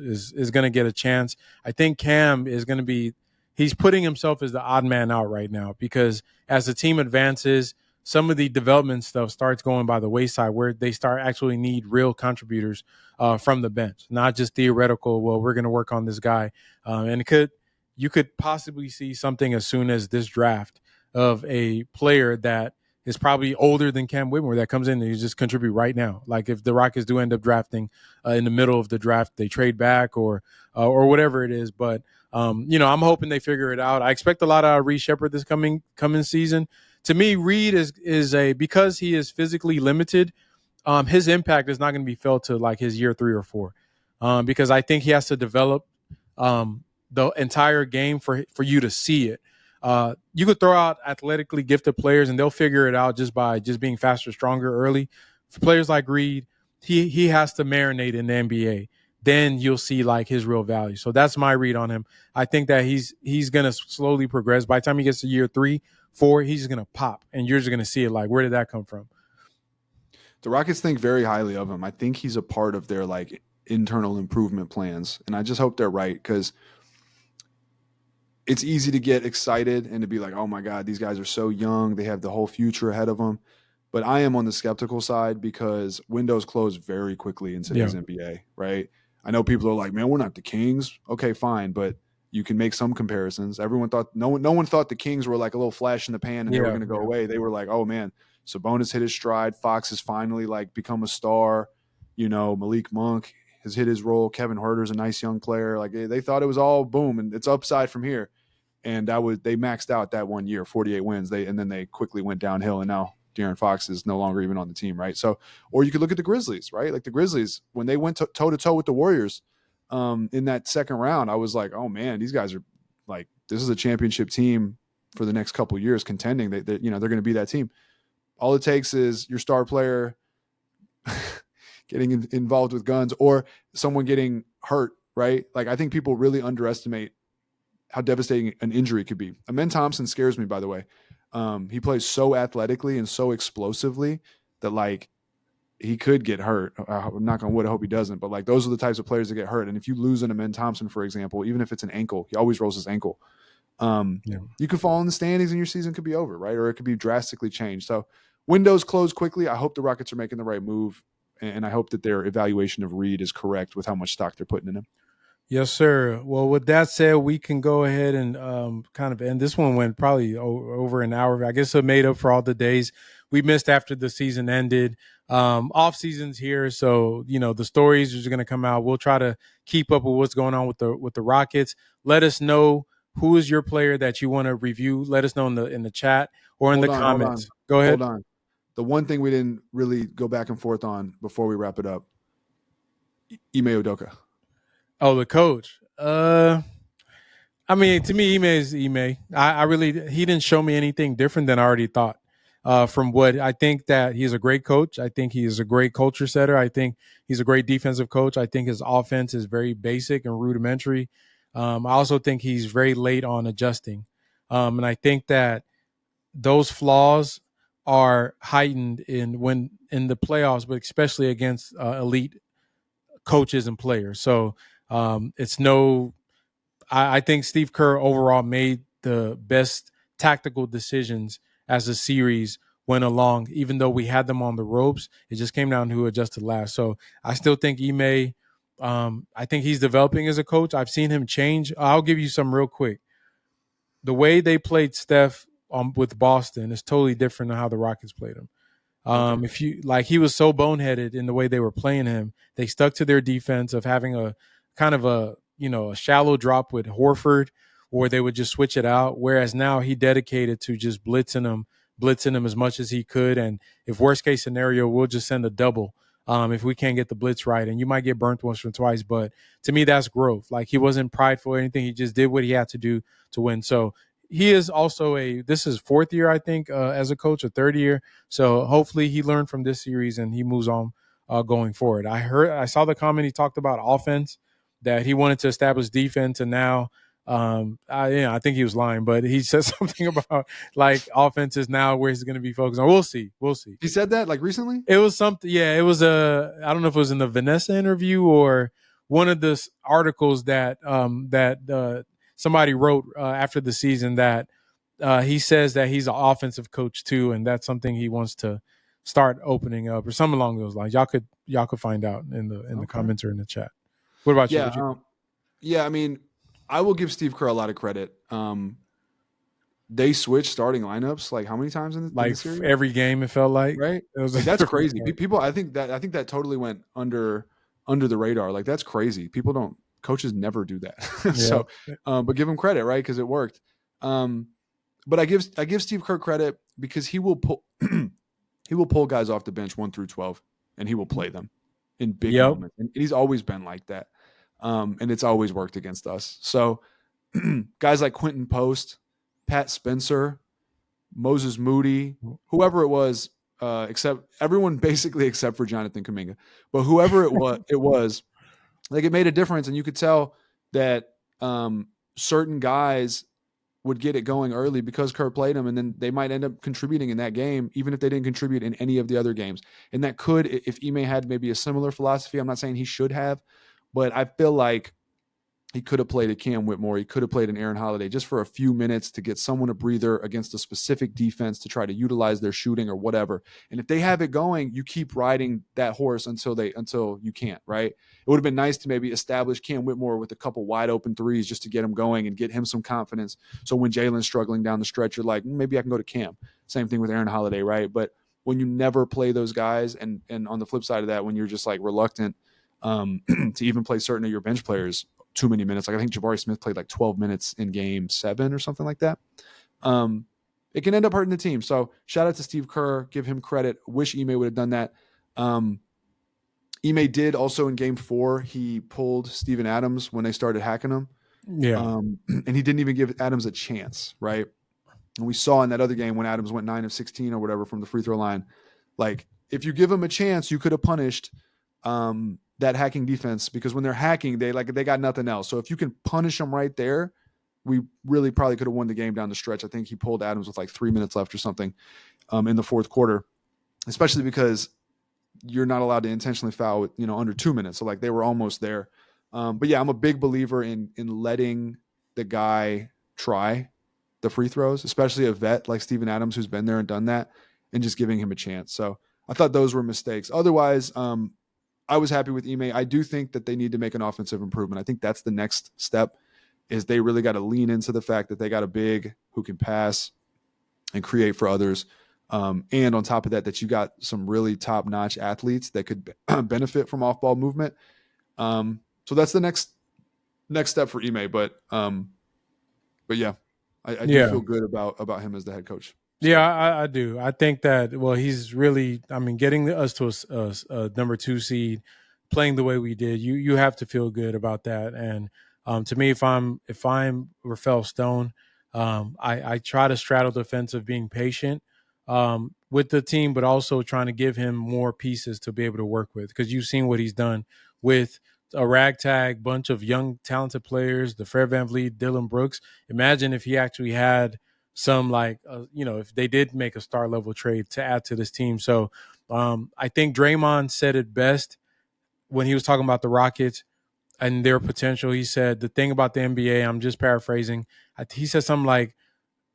going to get a chance. I think Cam is going to be. He's putting himself as the odd man out right now because as the team advances, some of the development stuff starts going by the wayside where they start actually need real contributors from the bench, not just theoretical. Well, we're going to work on this guy, and you could possibly see something as soon as this draft of a player that is probably older than Cam Whitmore that comes in and you just contribute right now. Like if the Rockets do end up drafting in the middle of the draft, they trade back or whatever it is. But I'm hoping they figure it out. I expect a lot out of Reed Shepherd this coming season. To me, Reed is because he is physically limited. His impact is not going to be felt to like his year 3 or 4, because I think he has to develop the entire game for you to see it. You could throw out athletically gifted players and they'll figure it out just by just being faster, stronger early. For players like Reed, he has to marinate in the NBA. Then you'll see like his real value. So that's my read on him. I think that he's gonna slowly progress. By the time he gets to year 3, 4, he's just gonna pop, and you're just gonna see it. Like, where did that come from? The Rockets think very highly of him. I think he's a part of their like internal improvement plans, and I just hope they're right because it's easy to get excited and to be like, oh my God, these guys are so young. They have the whole future ahead of them. But I am on the skeptical side because windows close very quickly in today's NBA, right? I know people are like, man, we're not the Kings. Okay, fine. But you can make some comparisons. Everyone thought no one thought the Kings were like a little flash in the pan and they were going to go away. They were like, oh man, Sabonis hit his stride. Fox has finally like become a star. Malik Monk has hit his role. Kevin Huerter's a nice young player. Like they thought it was all boom and it's upside from here. And they maxed out that 1 year, 48 wins. And then they quickly went downhill. And now De'Aaron Fox is no longer even on the team, right? So, or you could look at the Grizzlies, right? Like the Grizzlies, when they went toe to toe with the Warriors in that second round, I was like, oh man, these guys are like, this is a championship team for the next couple of years contending. They're going to be that team. All it takes is your star player getting involved with guns or someone getting hurt, right? Like I think people really underestimate how devastating an injury could be. Amen Thompson scares me, by the way. He plays so athletically and so explosively that like he could get hurt. I'm not going to wood. I hope he doesn't. But like those are the types of players that get hurt. And if you lose an Amen Thompson, for example, even if it's an ankle, he always rolls his ankle. You could fall in the standings and your season could be over, right? Or it could be drastically changed. So windows close quickly. I hope the Rockets are making the right move, and I hope that their evaluation of Reed is correct with how much stock they're putting in him. Yes, sir. Well, with that said, we can go ahead and kind of end. This one went probably over an hour. I guess it made up for all the days we missed after the season ended. Off seasons here, so the stories are going to come out. We'll try to keep up with what's going on with the Rockets. Let us know who is your player that you want to review. Let us know in the chat or in the comments. Go ahead. Hold on. The one thing we didn't really go back and forth on before we wrap it up, Ime Udoka. Oh, the coach. I mean, to me, Ime is Ime. He didn't show me anything different than I already thought. From what I think that he's a great coach. I think he is a great culture setter. I think he's a great defensive coach. I think his offense is very basic and rudimentary. I also think he's very late on adjusting. And I think that those flaws are heightened in the playoffs, but especially against elite coaches and players. So I think Steve Kerr overall made the best tactical decisions as the series went along. Even though we had them on the ropes, it just came down to who adjusted last. So I still think Ime, I think he's developing as a coach. I've seen him change. I'll give you some real quick. The way they played Steph with Boston is totally different than how the Rockets played him. If you like, he was so boneheaded in the way they were playing him. They stuck to their defense of having a kind of a shallow drop with Horford, or they would just switch it out. Whereas now he dedicated to just blitzing him as much as he could. And if worst case scenario, we'll just send a double if we can't get the blitz right. And you might get burnt once or twice, but to me, that's growth. Like he wasn't prideful or anything. He just did what he had to do to win. So he is also this is fourth year, I think, as a coach, a third year. So hopefully he learned from this series and he moves on going forward. I saw the comment he talked about offense, that he wanted to establish defense, and now I think he was lying, but he said something about like offense is now where he's going to be focused on. We'll see. He said that like recently? It was something. Yeah, it was I don't know if it was in the Vanessa interview or one of the articles that somebody wrote after the season, that he says that he's an offensive coach too, and that's something he wants to start opening up or something along those lines. Y'all could find out in the comments or in the chat. What about you? Yeah, I mean, I will give Steve Kerr a lot of credit. they switched starting lineups like how many times in the Like series? every game, it felt like Right? it was a Like that's different crazy. start. People, I think that totally went under the radar. Like that's crazy. People don't coaches never do that. Yeah, So, but give him credit, right? Because it worked. But I give Steve Kerr credit because he will pull guys off the bench 1 through 12, and he will play them in big yep, moments. And he's always been like that, and it's always worked against us. So guys like Quentin Post, Pat Spencer, Moses Moody, whoever it was, except everyone basically except for Jonathan Kuminga, but whoever it was like it made a difference, and you could tell that certain guys would get it going early because Kerr played them, and then they might end up contributing in that game, even if they didn't contribute in any of the other games. And that could, if Ime had maybe a similar philosophy, I'm not saying he should have, but I feel like he could have played a Cam Whitmore. He could have played an Aaron Holiday just for a few minutes to get someone a breather against a specific defense to try to utilize their shooting or whatever. And if they have it going, you keep riding that horse until you can't, right? It would have been nice to maybe establish Cam Whitmore with a couple wide open threes just to get him going and get him some confidence. So when Jaylen's struggling down the stretch, you're like, maybe I can go to Cam. Same thing with Aaron Holiday, right? But when you never play those guys, and on the flip side of that, when you're just like reluctant to even play certain of your bench players too many minutes. Like I think Jabari Smith played like 12 minutes in game 7 or something like that. It can end up hurting the team. So shout out to Steve Kerr, give him credit. Wish Ime would have done that. Ime did also in game 4, he pulled Steven Adams when they started hacking him. yeah, And he didn't even give Adams a chance, right? And we saw in that other game when Adams went 9 of 16 or whatever from the free throw line, like if you give him a chance, you could have punished that hacking defense, because when they're hacking, they got nothing else. So if you can punish them right there, we really probably could have won the game down the stretch. I think he pulled Adams with like 3 minutes left or something in the fourth quarter, especially because you're not allowed to intentionally foul with, under 2 minutes. So like they were almost there. But yeah, I'm a big believer in letting the guy try the free throws, especially a vet like Steven Adams who's been there and done that, and just giving him a chance. So I thought those were mistakes. Otherwise, I was happy with Ime. I do think that they need to make an offensive improvement. I think that's the next step, is they really got to lean into the fact that they got a big who can pass and create for others. And on top of that, that you got some really top-notch athletes that could benefit from off-ball movement. So that's the next step for Ime. But yeah, I do feel good about him as the head coach. So. Yeah, I do. I think that, well, he's really, I mean, getting us to a number 2 seed, playing the way we did, you have to feel good about that. And to me, if I'm Rafael Stone, I try to straddle the fence of being patient with the team, but also trying to give him more pieces to be able to work with, because you've seen what he's done with a ragtag bunch of young, talented players, the Fred VanVleet, Dillon Brooks. Imagine if he actually had some if they did make a star level trade to add to this team. So I think Draymond said it best when he was talking about the Rockets and their potential. He said, the thing about the NBA, I'm just paraphrasing, he said something like,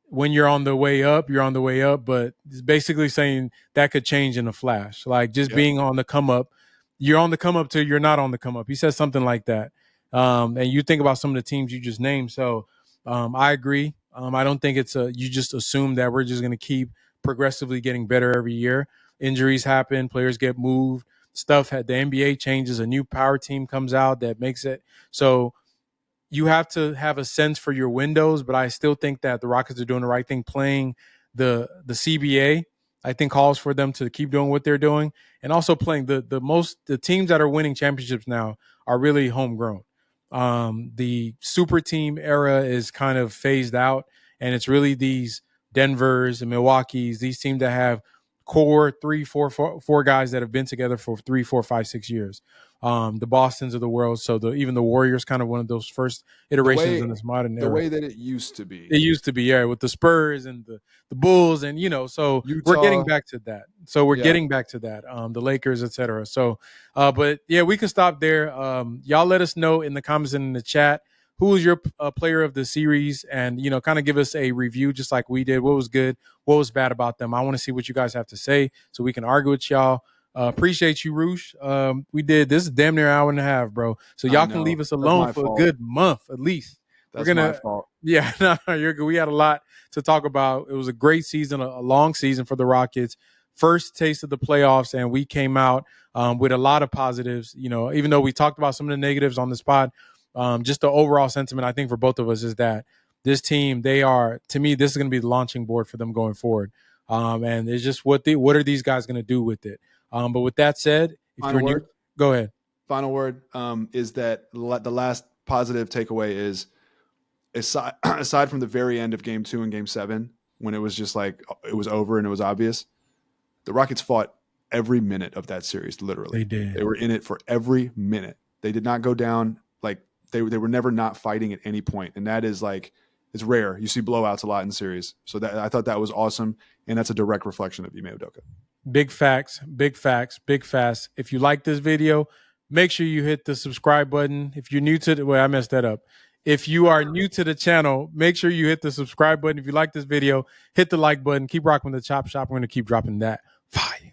when you're on the way up, you're on the way up, but it's basically saying that could change in a flash. Like just being on the come up, you're on the come up till you're not on the come up. He says something like that. And you think about some of the teams you just named. So I agree. I don't think you just assume that we're just going to keep progressively getting better every year. Injuries happen, players get moved, the NBA changes, a new power team comes out that makes it. So you have to have a sense for your windows, but I still think that the Rockets are doing the right thing playing the CBA. I think calls for them to keep doing what they're doing, and also playing the teams that are winning championships now are really homegrown. The super team era is kind of phased out, and it's really these Denvers and Milwaukee's, these teams that have core four guys that have been together for 3, 4, 5, 6 years. The Bostons of the world. So even the Warriors, kind of one of those first iterations in this modern era. The way that it used to be. It used to be, yeah, with the Spurs and the Bulls, and so Utah. we're getting back to that. Getting back to that. The Lakers, etc. So, but yeah, we can stop there. Y'all let us know in the comments and in the chat who is your player of the series, and kind of give us a review just like we did. What was good, what was bad about them. I want to see what you guys have to say so we can argue with y'all. Appreciate you, Roosh. We did this is damn near an hour and a half, bro. So y'all can leave us alone for a good month at least. That's my fault. Yeah, no, you're good. We had a lot to talk about. It was a great season, a long season for the Rockets. First taste of the playoffs, and we came out with a lot of positives. You know, even though we talked about some of the negatives on the spot, just the overall sentiment I think for both of us is that this team, to me, this is going to be the launching board for them going forward. And it's just what are these guys going to do with it? But with that said, if Final word. Go ahead. Final word is that the last positive takeaway is aside from the very end of Game 2 and Game 7, when it was just like it was over and it was obvious, the Rockets fought every minute of that series. Literally, they did. They were in it for every minute. They did not go down. Like they were never not fighting at any point, and that is like it's rare. You see blowouts a lot in series, so that I thought that was awesome, and that's a direct reflection of Ime Udoka. Big facts, big facts, big facts. If you like this video, make sure you hit the subscribe button. If you're new to I messed that up. If you are new to the channel, make sure you hit the subscribe button. If you like this video, hit the like button. Keep rocking with the Chop Shop. We're going to keep dropping that fire.